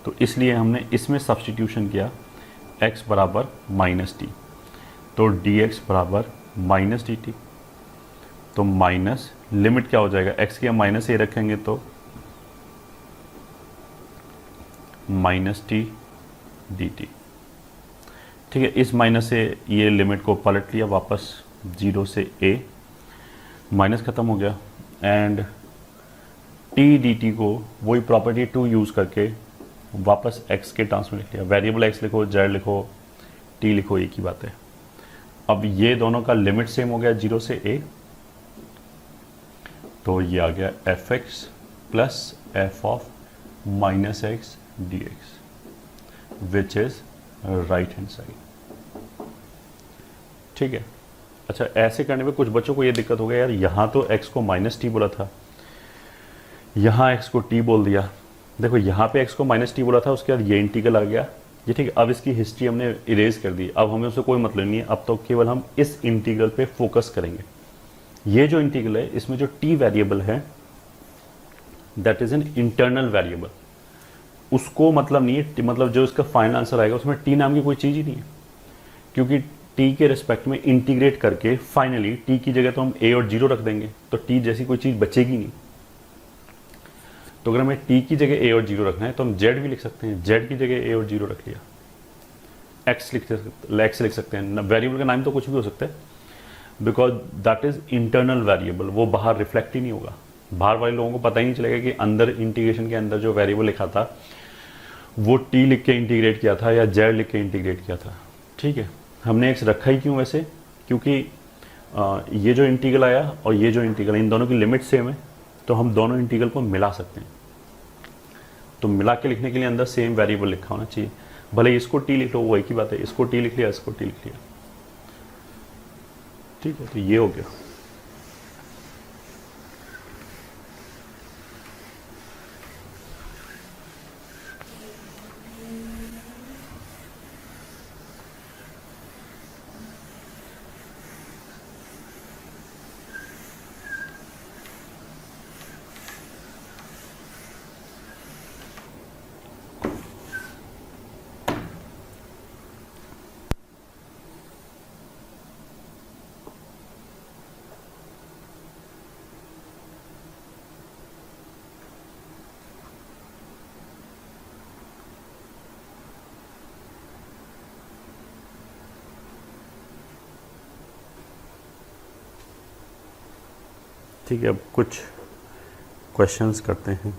तो इसलिए हमने इसमें सब्स्टिट्यूशन किया, x बराबर माइनस टी, तो dx बराबर माइनस डी टी। तो माइनस लिमिट क्या हो जाएगा, x की माइनस ए रखेंगे तो माइनस टी डी टी। ठीक है, इस माइनस से ये लिमिट को पलट लिया वापस, 0 से a, माइनस ख़त्म हो गया, एंड टी डी टी को वही प्रॉपर्टी 2 यूज़ करके वापस x के टर्म्स में लिख लिया। वेरिएबल x लिखो, z लिखो, t लिखो, एक ही बात है। अब ये दोनों का लिमिट सेम हो गया 0 से a, तो ये आ गया f x plus F of minus x D x which is right hand side. ठीक है, अच्छा ऐसे करने में कुछ बच्चों को ये दिक्कत हो गया, यार यहाँ तो x को माइनस टी बोला था, यहाँ x को t बोल दिया। देखो यहाँ पे x को माइनस टी बोला था, उसके बाद ये इंटीग्रल आ गया, ये ठीक है। अब इसकी हिस्ट्री हमने इरेज कर दी, अब हमें उससे कोई मतलब नहीं है, अब तो केवल हम इस इंटीग्रल पे फोकस करेंगे। ये जो इंटीग्रल है, इसमें जो t वेरिएबल है that is an internal variable, उसको मतलब नहीं है, मतलब जो इसका फाइनल आंसर आएगा उसमें t नाम की कोई चीज़ ही नहीं है, क्योंकि टी के रिस्पेक्ट में इंटीग्रेट करके फाइनली टी की जगह तो हम ए और 0 रख देंगे, तो टी जैसी कोई चीज़ बचेगी नहीं। तो अगर हमें टी की जगह ए और 0 रखना है तो हम जेड भी लिख सकते हैं, जेड की जगह ए और 0 रख लिया, एक्स लिख सकते हैं। वेरिएबल का नाम तो कुछ भी हो सकता है, because that is internal variable, वो बाहर रिफ्लेक्ट ही नहीं होगा। बाहर वाले लोगों को पता ही नहीं चलेगा कि अंदर इंटीग्रेशन के अंदर जो वेरिएबल लिखा था वो टी लिख के इंटीग्रेट किया था या जेड लिख के इंटीग्रेट किया था। ठीक है, हमने एक्स रखा ही क्यों वैसे, क्योंकि ये जो इंटीग्रल आया और ये जो इंटीग्रल, इन दोनों की लिमिट सेम है, तो हम दोनों इंटीग्रल को मिला सकते हैं। तो मिला के लिखने के लिए अंदर सेम वेरिएबल लिखा होना चाहिए, भले इसको टी लिख लो वो एक ही बात है, इसको टी लिख लिया, इसको टी लिख लिया। ठीक है, तो ये हो गया। ठीक है, अब कुछ क्वेश्चंस करते हैं।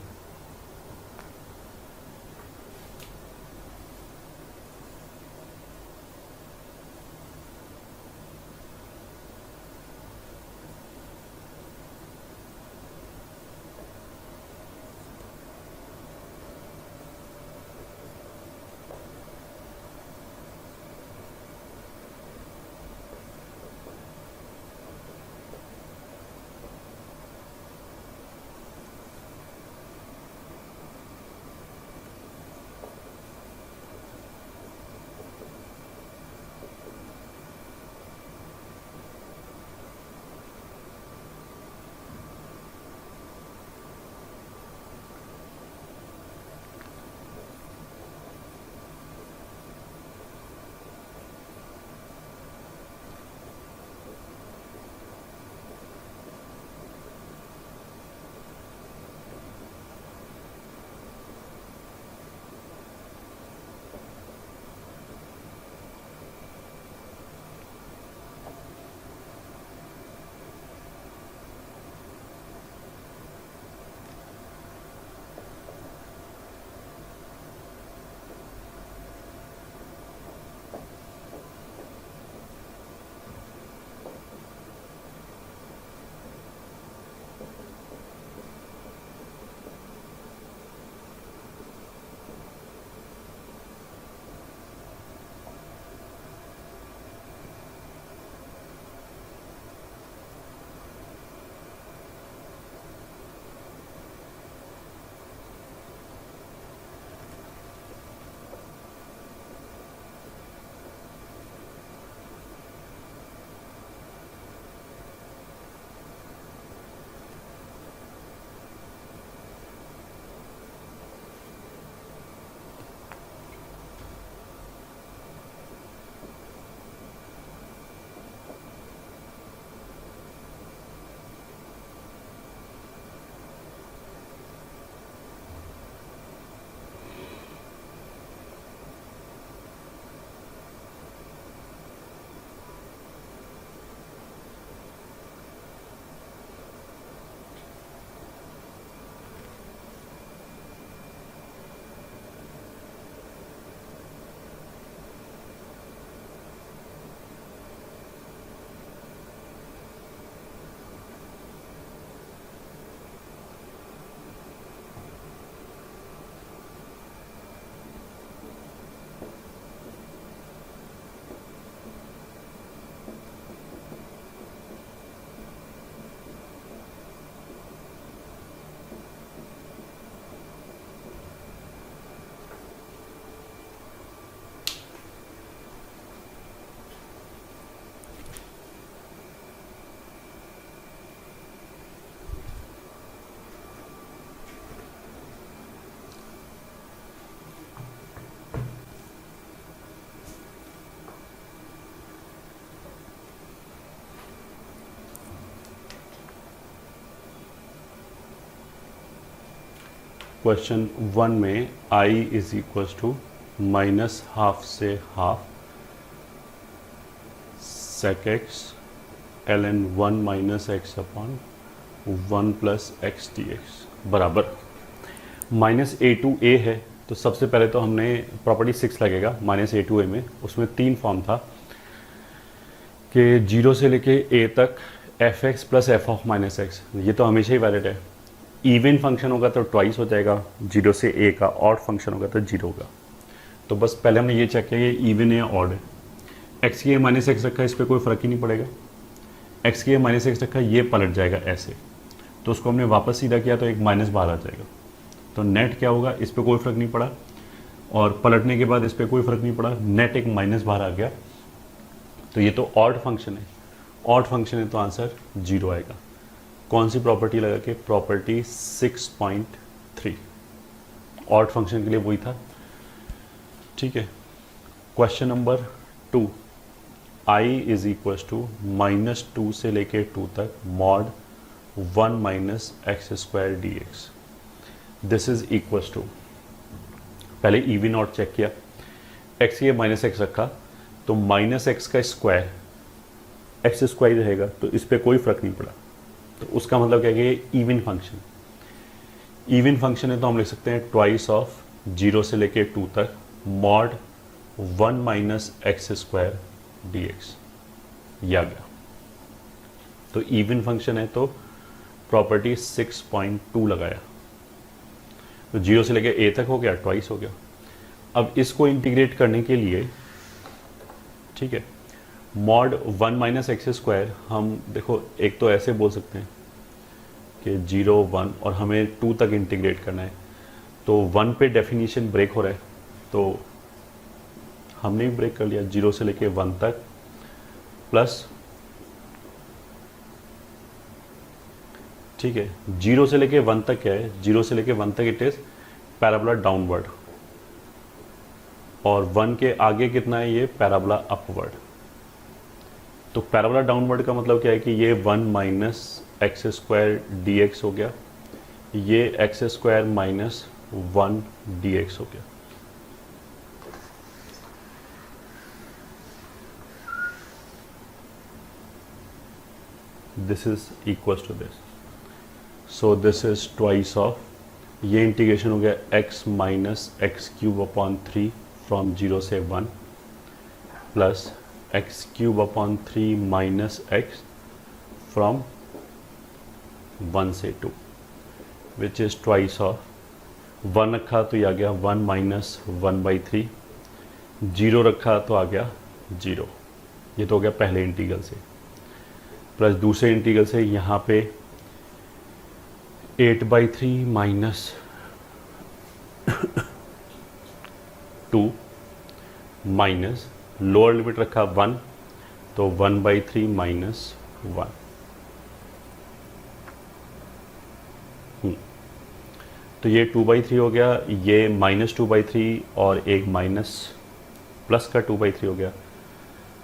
क्वेश्चन 1 में I is equals to minus half से half sec x ln 1 minus x upon 1 plus x D x बराबर माइनस ए टू ए है। तो सबसे पहले तो हमने प्रॉपर्टी 6 लगेगा माइनस ए टू ए में। उसमें 3 फॉर्म था कि 0 से लेके ए तक F x plus F of minus x, ये तो हमेशा ही वैलिड है। इवन फंक्शन होगा तो ट्वाइस हो जाएगा 0 से ए का, ऑड फंक्शन होगा तो 0 होगा। तो बस पहले हमने ये चेक किया ये इवन है या ऑड है। एक्स की माइनस एक्स रखा है, इस पर कोई फ़र्क ही नहीं पड़ेगा। एक्स की माइनस एक्स रखा है, ये पलट जाएगा ऐसे, तो उसको हमने वापस सीधा किया तो एक माइनस बाहर आ जाएगा। तो नेट क्या होगा, इस पर कोई फ़र्क नहीं पड़ा, और पलटने के बाद इस पर कोई फ़र्क नहीं पड़ा, नेट एक माइनस बाहर आ गया। तो ये तो ऑड फंक्शन है, ऑड फंक्शन है तो आंसर 0 आएगा। कौन सी प्रॉपर्टी लगा के, प्रॉपर्टी 6.3, ऑड फंक्शन के लिए वही था। ठीक है, question number 2, I is equals to minus 2 से लेके 2 तक mod 1 minus x square d x. This is equals to, पहले इवन ऑड चेक किया, एक्स की माइनस एक्स रखा तो माइनस एक्स का स्क्वायर एक्स स्क्वायर रहेगा, तो इस पर कोई फर्क नहीं पड़ा। तो उसका मतलब क्या है कि ये इवन फंक्शन, इवन फंक्शन है तो हम लिख सकते हैं ट्वाइस ऑफ 0 से लेके 2 तक mod 1 minus x square d x, ये आ गया। तो इवन फंक्शन है तो प्रॉपर्टी 6.2 लगाया, तो 0 से लेके ए तक हो गया, ट्वाइस हो गया। अब इसको इंटीग्रेट करने के लिए, ठीक है, मॉड 1 माइनस एक्स स्क्वायर, हम देखो एक तो ऐसे बोल सकते हैं कि 0 1 और हमें 2 तक इंटीग्रेट करना है, तो 1 पे डेफिनेशन ब्रेक हो रहा है, तो हमने भी ब्रेक कर लिया 0 से लेके 1 तक प्लस, ठीक है, 0 से लेके 1 तक क्या है, 0 से लेके 1 तक इट इज पैराबोला डाउनवर्ड, और 1 के आगे कितना है, ये पैराबोला अपवर्ड। तो पैराबोला डाउनवर्ड का मतलब क्या है कि ये 1 minus x square d x हो गया, ये x square minus 1 d x हो गया। This is equal to this, so this is twice of, ये इंटीग्रेशन हो गया x minus x cube upon 3 from 0 से 1 plus x cube upon 3 minus x from 1 से 2 विच इज़ ट्वाइस ऑफ, 1 रखा तो ये आ गया 1 माइनस 1/3, 0 रखा तो आ गया 0। ये तो हो गया पहले इंटीग्रल से, प्लस दूसरे इंटीग्रल से यहाँ पे 8/3 माइनस 2 माइनस लोअर लिमिट रखा 1, तो 1/3 माइनस 1। तो ये 2/3 हो गया, ये माइनस 2/3 और एक माइनस प्लस का 2/3 हो गया,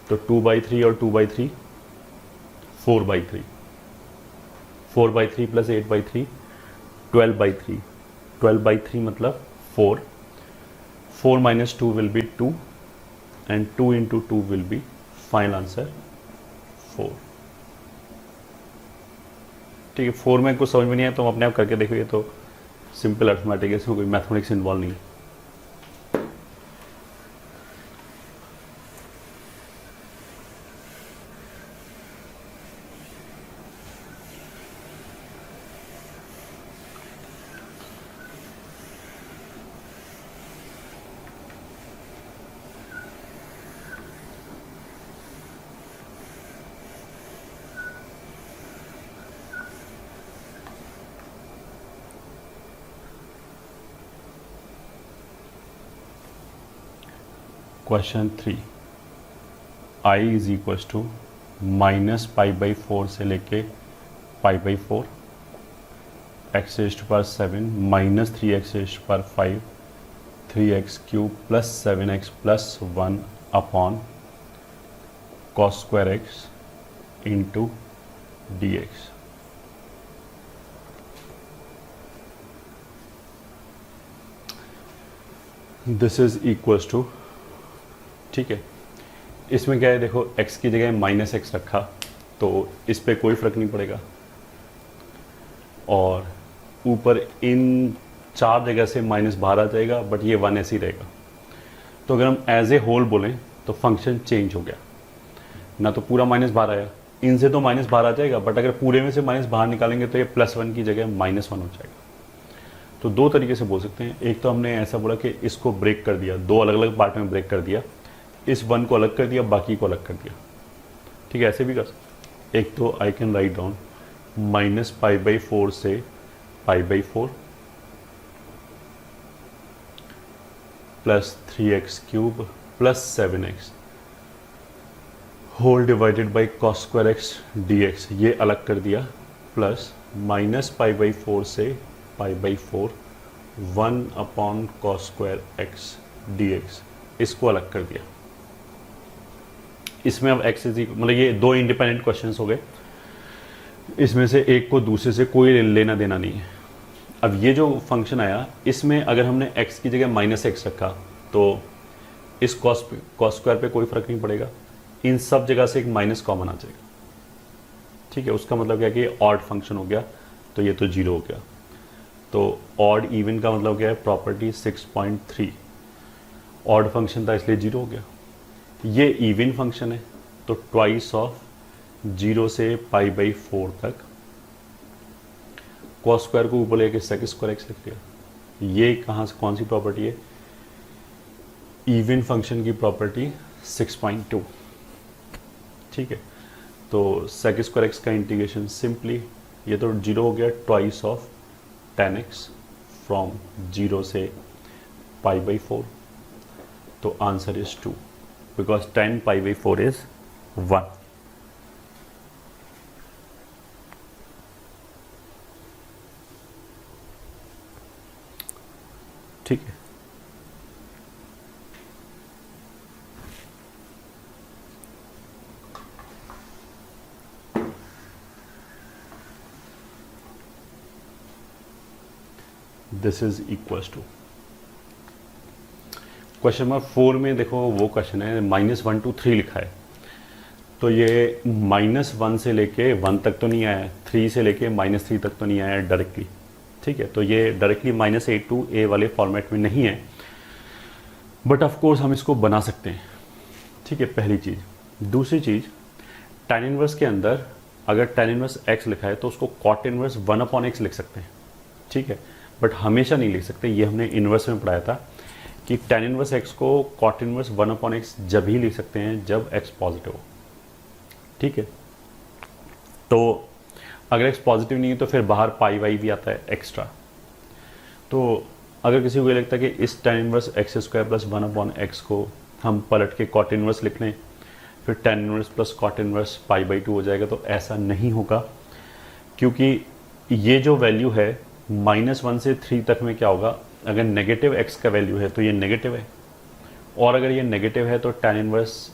तो 2/3 और 2/3 4/3, 4/3 प्लस 8/3 12/3, 12/3 मतलब 4, 4 minus 2 will be 2 and 2 into 2 will be final answer 4। ठीक है, 4 में कुछ समझ में नहीं आया तो हम अपने आप करके देखो, ये तो सिंपल अर्थमेटिक है, इसमें कोई मैथमेटिक्स इन्वॉल्व नहीं है। Question 3, I is equal to minus π/4 से लेके π/4, x raised to power 7 minus 3x raised to power 5, 3x cube plus 7x plus 1 upon cos square x into d x. This is equals to, ठीक है, इसमें क्या है, देखो x की जगह माइनस एक्स रखा तो इस पर कोई फ़र्क नहीं पड़ेगा, और ऊपर इन 4 जगह से माइनस बाहर आ जाएगा, बट ये 1 ऐसे ही रहेगा। तो अगर हम एज ए होल बोलें तो फंक्शन चेंज हो गया ना, तो पूरा माइनस बाहर आया, इनसे तो माइनस बाहर आ जाएगा, बट अगर पूरे में से माइनस बाहर निकालेंगे तो ये +1 की जगह -1 हो जाएगा। तो 2 तरीके से बोल सकते हैं, एक तो हमने ऐसा बोला कि इसको ब्रेक कर दिया, 2 अलग अलग पार्ट में ब्रेक कर दिया, इस 1 को अलग कर दिया, बाकी को अलग कर दिया, ठीक है, ऐसे भी कर सकते। एक तो आई कैन राइट डाउन -π/4 से π/4 plus 3x³ plus 7x whole divided by cos² dx, ये अलग कर दिया, प्लस -π/4 से π/4 1/cos² dx, इसको अलग कर दिया। इसमें अब x मतलब ये 2 इंडिपेंडेंट क्वेश्चंस हो गए, इसमें से एक को दूसरे से कोई लेना देना नहीं है। अब ये जो फंक्शन आया, इसमें अगर हमने x की जगह -x रखा तो इस cos² पे कोई फ़र्क नहीं पड़ेगा, इन सब जगह से एक माइनस कॉमन आ जाएगा, ठीक है। उसका मतलब क्या कि ये ऑड फंक्शन हो गया, तो ये तो 0 हो गया। तो ऑड इवन का मतलब क्या है, प्रॉपर्टी 6.3, ऑड फंक्शन था इसलिए 0 हो गया। ये इवन फंक्शन है तो ट्वाइस ऑफ 0 से π/4 तक, cos² को ऊपर लेके sec² x लिख दिया। ये कहाँ से, कौन सी प्रॉपर्टी है, इवन फंक्शन की प्रॉपर्टी 6.2, ठीक है। तो sec² x का इंटीग्रेशन सिंपली, ये तो 0 हो गया, twice of tan x from 0 से π/4, तो answer is 2 because tan π/4 is 1। ठीक है, this is equals to question number 4 में देखो वो क्वेश्चन है -1 to 3 लिखा है, तो ये -1 से लेके 1 तक तो नहीं आया, 3 से लेके -3 तक तो नहीं आया डायरेक्टली, ठीक है। तो ये डायरेक्टली -a to a वाले फॉर्मेट में नहीं है, बट ऑफ कोर्स हम इसको बना सकते हैं, ठीक है, पहली चीज़। दूसरी चीज़, tan इनवर्स के अंदर अगर tan इनवर्स x लिखा है तो उसको cot इनवर्स 1/x लिख सकते हैं, ठीक है, बट हमेशा नहीं लिख सकते। ये हमने इनवर्स में पढ़ाया था कि tan इनवर्स x को cot इनवर्स 1/x जब ही लिख सकते हैं जब x पॉजिटिव हो, ठीक है। तो अगर x पॉजिटिव नहीं है तो फिर बाहर पाई वाई भी आता है एक्स्ट्रा। तो अगर किसी को ये लगता है कि इस tan inverse x² plus 1/x को हम पलट के cot इनवर्स लिख लें, फिर tan inverse plus cot inverse π/2 हो जाएगा, तो ऐसा नहीं होगा, क्योंकि ये जो वैल्यू है -1 से 3 तक में क्या होगा, अगर नेगेटिव x का वैल्यू है तो ये नेगेटिव है, और अगर ये नेगेटिव है तो tan इनवर्स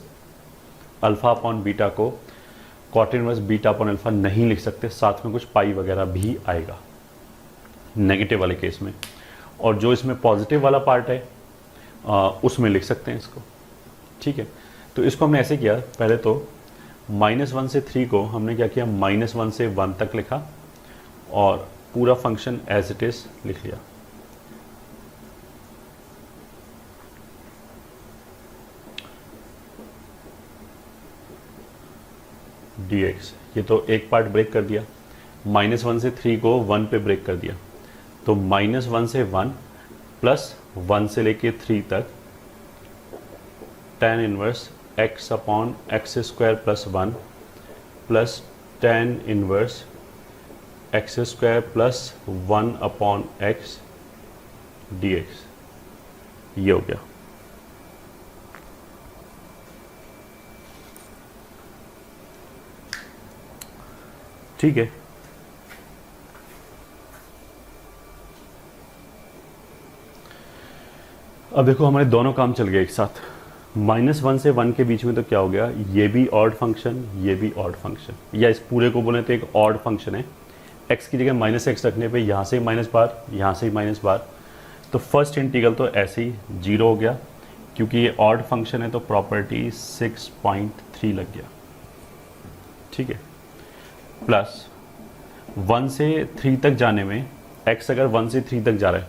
α/β को cot इनवर्स β/α नहीं लिख सकते, साथ में कुछ पाई वगैरह भी आएगा नेगेटिव वाले केस में, और जो इसमें पॉजिटिव वाला पार्ट है उसमें लिख सकते हैं इसको, ठीक है। तो इसको हमने ऐसे किया, पहले तो -1 से 3 को हमने क्या किया, -1 से 1 तक लिखा और पूरा फंक्शन एज इट इज लिख लिया। dx, ये तो एक पार्ट ब्रेक कर दिया, -1 से 3 को 1 पे ब्रेक कर दिया, तो -1 से 1 प्लस 1 से लेके 3 तक tan inverse x/x² plus 1 plus tan inverse x² plus 1/x dx, ये हो गया। ठीक है, अब देखो हमारे दोनों काम चल गए एक साथ। -1 से 1 के बीच में तो क्या हो गया, ये भी ऑड फंक्शन, ये भी ऑड फंक्शन, या इस पूरे को बोले तो एक ऑड फंक्शन है। x की जगह -x रखने पे यहाँ से माइनस बार, यहाँ से माइनस बार, तो फर्स्ट इंटीग्रल तो ऐसे ही 0 हो गया, क्योंकि ये ऑड फंक्शन है तो प्रॉपर्टी 6.3 लग गया, ठीक है। प्लस 1 से 3 तक जाने में x अगर 1 से 3 तक जा रहा है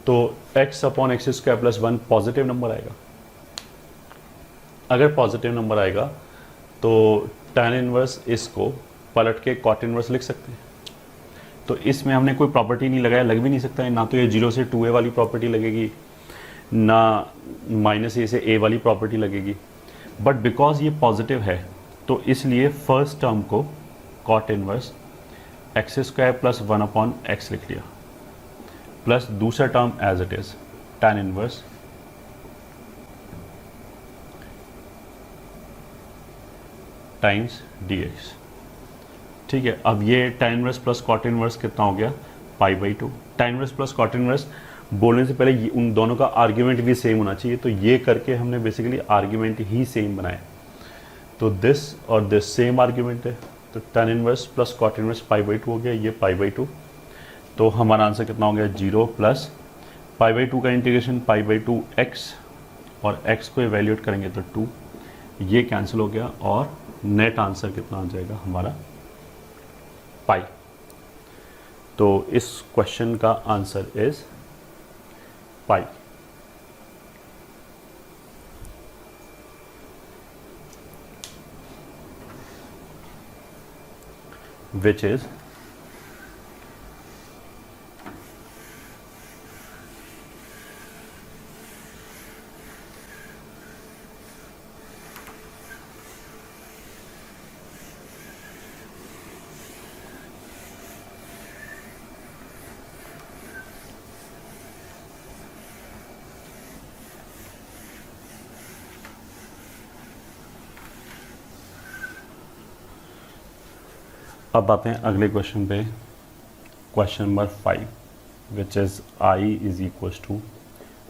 तो x upon x square plus 1 positive number आएगा। अगर पॉजिटिव नंबर आएगा तो tan इनवर्स इसको पलट के cot इनवर्स लिख सकते हैं। तो इसमें हमने कोई प्रॉपर्टी नहीं लगाया, लग भी नहीं सकता है, ना तो ये 0 से 2a वाली प्रॉपर्टी लगेगी, ना -a से a वाली प्रॉपर्टी लगेगी। बट बिकॉज ये पॉजिटिव है तो इसलिए फर्स्ट टर्म को cot inverse x square plus 1 upon x लिख लिया, प्लस दूसरा term as it is tan inverse times dx, ठीक है। अब ये tan inverse plus cot inverse कितना हो गया, π/2। tan inverse plus cot inverse बोलने से पहले उन दोनों का आर्ग्यूमेंट भी सेम होना चाहिए, तो ये करके हमने बेसिकली आर्ग्यूमेंट ही सेम बनाया। तो दिस और दिस सेम आर्ग्यूमेंट है, तो tan inverse plus cot inverse π/2 हो गया, ये π/2। तो हमारा आंसर कितना हो गया, 0 प्लस π/2 का इंटीग्रेशन π/2 x, और x को इवेल्यूएट करेंगे तो 2, ये कैंसिल हो गया और नेट आंसर कितना आ जाएगा हमारा पाई। तो इस क्वेश्चन का answer is pi. Which is अब आते हैं अगले क्वेश्चन पे, question number 5, which is i is equal to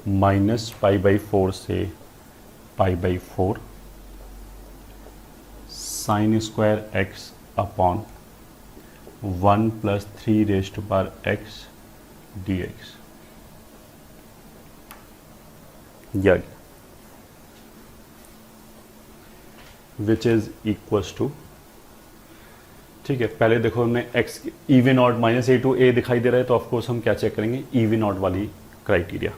-π/4 से π/4 sine square x upon 1 + 3x dx। Which is equal to, ठीक है। पहले देखो हमने x even odd -a to a दिखाई दे रहा है, तो ऑफकोर्स हम क्या चेक करेंगे, इवन ऑड वाली क्राइटेरिया।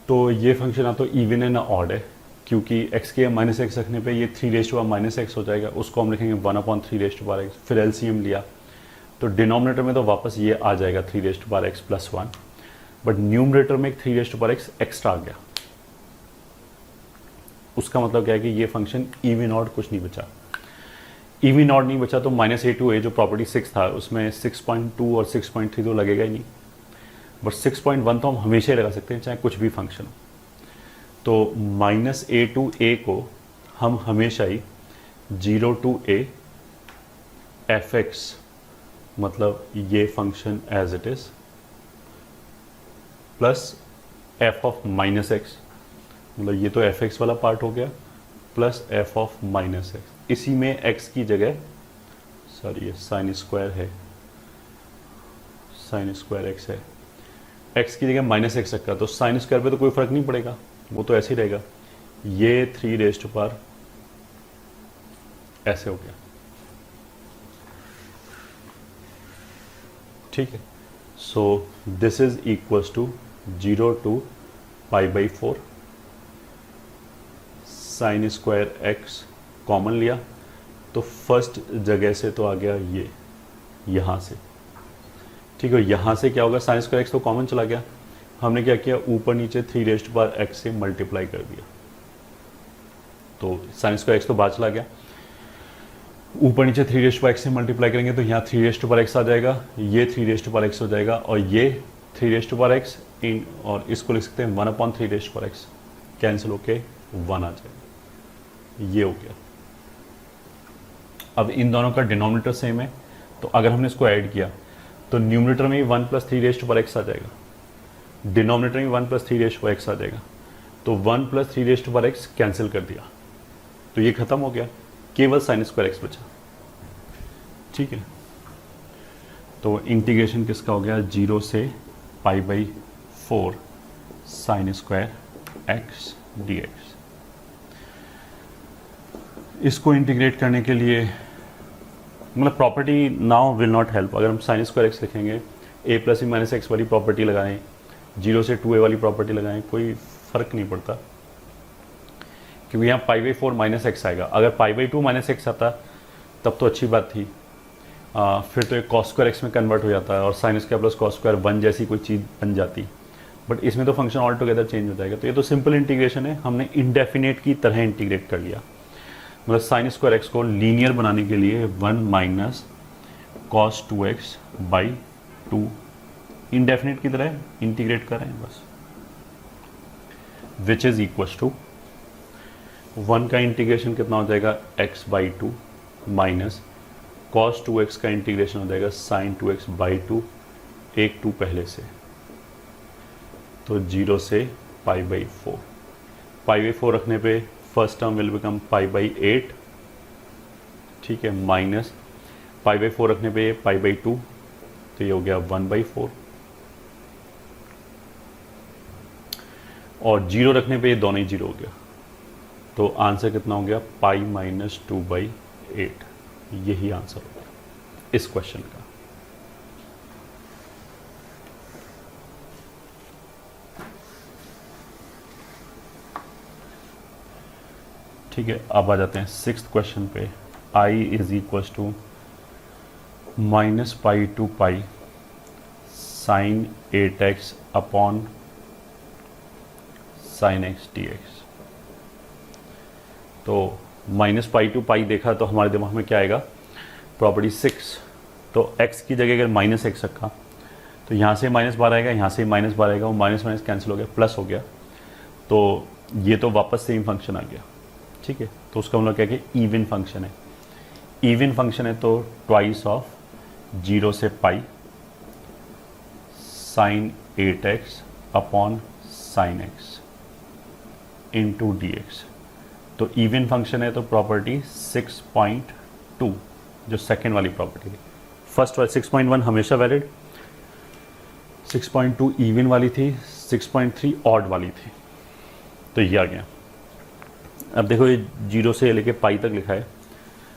तो ये फंक्शन ना तो इवन है ना ऑड है, क्योंकि x के -x रखने पे ये 3 हो जाएगा, उसको हम लिखेंगे 1/3 फिर एलसीएम लिया तो डिनोमिनेटर में तो वापस ये आ जाएगा 3 + 1, बट न्यूमरेटर में 3 एक्स्ट्रा आ गया। उसका मतलब क्या है कि ये फंक्शन इवन ऑड कुछ नहीं बचा। इवन ऑड नहीं बचा तो -a to a जो प्रॉपर्टी 6 था उसमें 6.2 और 6.3 तो लगेगा ही नहीं, बट 6.1 तो हम हमेशा ही लगा सकते हैं चाहे कुछ भी फंक्शन हो। तो -a to a को हम हमेशा ही 0 to a fx, मतलब ये function as it is, plus f of -x, मतलब ये तो fx वाला पार्ट हो गया, प्लस f ऑफ -x। इसी में x की जगह, सॉरी ये साइन स्क्वायर है, साइन स्क्वायर x है, x की जगह -x रखा, तो साइन स्क्वायर पे तो कोई फर्क नहीं पड़ेगा, वो तो ऐसे ही रहेगा। ये 3 ऐसे हो गया, ठीक है। So this is equals to 0 to π/4 sine square x common लिया तो फर्स्ट जगह से तो आ गया ये यहाँ से, ठीक है। यहाँ से क्या होगा, साइन स्क्वायर x तो कॉमन चला गया, हमने क्या किया ऊपर नीचे 3 से मल्टीप्लाई कर दिया, तो साइन स्क्वायर x तो बाहर चला गया, ऊपर नीचे 3 से मल्टीप्लाई करेंगे तो यहाँ 3 आ जाएगा, ये 3 हो जाएगा, और ये 3 इन, और इसको लिख सकते हैं 1/3 कैंसिल होके 1 आ जाएगा, ये हो गया। अब इन दोनों का डिनोमिनेटर सेम है, तो अगर हमने इसको ऐड किया तो न्यूमरेटर में 1 + 3 आ जाएगा, डिनोमिनेटर में 1 + 3 आ जाएगा, तो 1 + 3 कैंसिल कर दिया, तो ये खत्म हो गया, केवल साइन स्क्वायर x बचा, ठीक है। तो इंटीग्रेशन किसका हो गया, 0 से pi by 4 sign square x D x. इसको इंटीग्रेट करने के लिए मतलब property now will not help. अगर हम साइन स्क्वायर एक्स लिखेंगे, ए प्लस बी माइनस एक्स वाली प्रॉपर्टी लगाएं, 0 से 2a वाली प्रॉपर्टी लगाएं, कोई फ़र्क नहीं पड़ता, क्योंकि यहाँ पाई बाई 4 माइनस एक्स आएगा। अगर पाई बाई 2 माइनस एक्स आता तब तो अच्छी बात थी, फिर तो एक कॉस स्क्वायर एक्स में कन्वर्ट हो जाता है और sine square plus cos square 1 जैसी कोई चीज़ बन जाती। बट इसमें तो फंक्शन ऑल टुगेदर चेंज हो जाएगा। तो ये तो सिंपल इंटीग्रेशन है, हमने इंडेफिनेट की तरह इंटीग्रेट कर लिया। मतलब साइन स्क्वायर एक्स को लीनियर बनाने के लिए 1 minus cos 2x by 2 indefinite की तरह इंटीग्रेट कर रहे हैं बस, विच इज इक्वल टू 1 का इंटीग्रेशन कितना हो जाएगा x by 2 minus cos 2x का इंटीग्रेशन हो जाएगा साइन 2x बाई 2, एक 2 पहले से, तो 0 से पाई बाई 4। पाई बाई 4 रखने पे first term will become pi by 8, ठीक है, माइनस पाई बाई 4 रखने पे पाई बाई 2, तो ये हो गया 1 बाई 4, और 0 रखने पे ये दोनों ही 0 हो गया। तो आंसर कितना हो गया, पाई माइनस 2 बाई 8। यही आंसर हो गया इस क्वेश्चन का। ठीक है, अब आ जाते हैं 6th क्वेश्चन पे। i is equal to minus pi to pi sine 8x upon sine x D x. तो माइनस पाई टू पाई देखा तो हमारे दिमाग में क्या आएगा, प्रॉपर्टी 6। तो x की जगह अगर माइनस एक्स रखा तो यहाँ से -12 आएगा, यहाँ से -12 आएगा, वो माइनस माइनस कैंसिल हो गया, प्लस हो गया, तो ये तो वापस सेम फंक्शन आ गया। ठीक है, तो उसका हम लोग क्या कि इवन फंक्शन है। इवन फंक्शन है तो ट्वाइस ऑफ 0 से पाई sine 8x upon sine x into d x. तो इवन फंक्शन है तो प्रॉपर्टी 6.2 जो सेकेंड वाली प्रॉपर्टी थी, फर्स्ट वाली 6.1 हमेशा वैलिड, 6.2 इवन वाली थी, 6.3 ऑड वाली थी। तो ये आ गया। अब देखो ये 0 से लेके पाई तक लिखा है,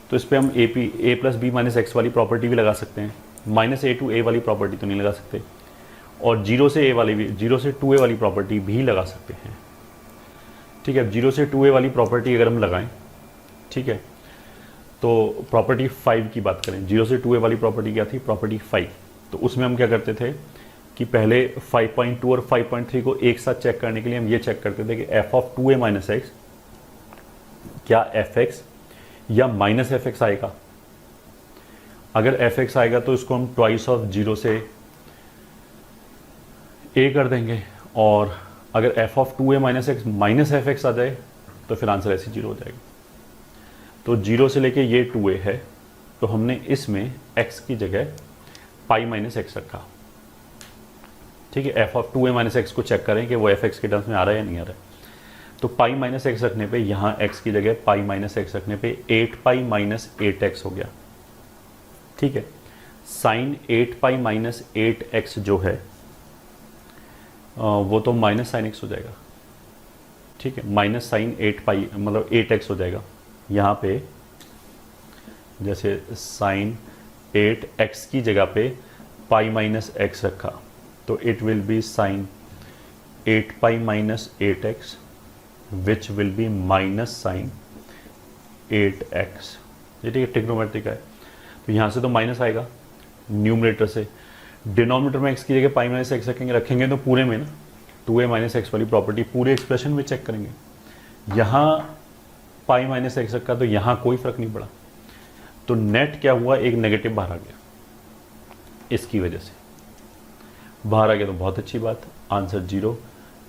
तो इस पर हम ए प्लस बी माइनस एक्स वाली प्रॉपर्टी भी लगा सकते हैं, माइनस ए टू ए वाली प्रॉपर्टी तो नहीं लगा सकते, और 0 से ए वाली भी, 0 से 2a वाली प्रॉपर्टी भी लगा सकते हैं। ठीक है, अब 0 से 2a वाली प्रॉपर्टी अगर हम लगाएं, ठीक है, तो प्रॉपर्टी 5 की बात करें, 0 से 2a वाली प्रॉपर्टी क्या थी, प्रॉपर्टी 5। तो उसमें हम क्या करते थे कि पहले 5.2 और 5.3 को एक साथ चेक करने के लिए हम ये चेक करते थे कि F of 2a minus x क्या fx या माइनस fx आएगा। अगर fx आएगा तो इसको हम ट्वाइस ऑफ 0 से a कर देंगे, और अगर f of 2a minus x minus fx आ जाए तो फिर आंसर ऐसे 0 हो जाएगा। तो 0 से लेके ये 2a है, तो हमने इसमें x की जगह पाई माइनस एक्स रखा। ठीक है, f of 2a minus x को चेक करें कि वो fx के टर्म्स में आ रहा है या नहीं आ रहा है। तो पाई माइनस एक्स रखने पे यहाँ x की जगह पाई माइनस एक्स रखने पे 8 पाई माइनस 8x हो गया। ठीक है, साइन 8 पाई माइनस 8x जो है वो तो माइनस साइन एक्स हो जाएगा। ठीक है, माइनस साइन 8 पाई मतलब 8x हो जाएगा। यहाँ पे जैसे साइन 8x की जगह पे पाई माइनस एक्स रखा तो it will be sine 8 pi minus 8x which will be minus sine 8x। ये ठीक है, ट्रिग्नोमेट्रिक है, तो यहाँ से तो माइनस आएगा न्यूमरेटर से, डिनोमिनेटर में x की जगह पाई माइनस एक्स रखेंगे तो पूरे में ना 2a माइनस एक्स वाली प्रॉपर्टी पूरे एक्सप्रेशन में चेक करेंगे। यहाँ पाई माइनस एक्स रखा तो यहाँ कोई फर्क नहीं पड़ा, तो नेट क्या हुआ, एक नेगेटिव बाहर आ गया, इसकी वजह से बाहर आ गया, तो बहुत अच्छी बात, आंसर 0।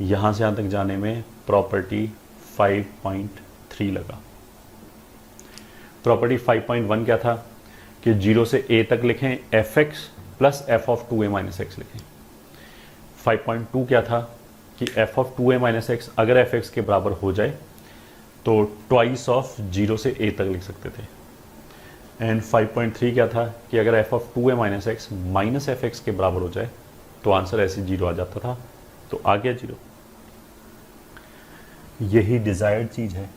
यहाँ से यहाँ तक जाने में प्रॉपर्टी 5.3 लगा। प्रॉपर्टी 5.1 क्या था कि 0 से a तक लिखें fx plus f of 2a minus x लिखें। 5.2 क्या था कि f of 2a minus x अगर fx के बराबर हो जाए तो ट्वाइस ऑफ 0 से a तक लिख सकते थे। एंड 5.3 क्या था कि अगर f of 2a minus x minus fx के बराबर हो जाए तो आंसर ऐसे जीरो आ जाता था, तो आ गया जीरो। यही डिजायर्ड चीज है।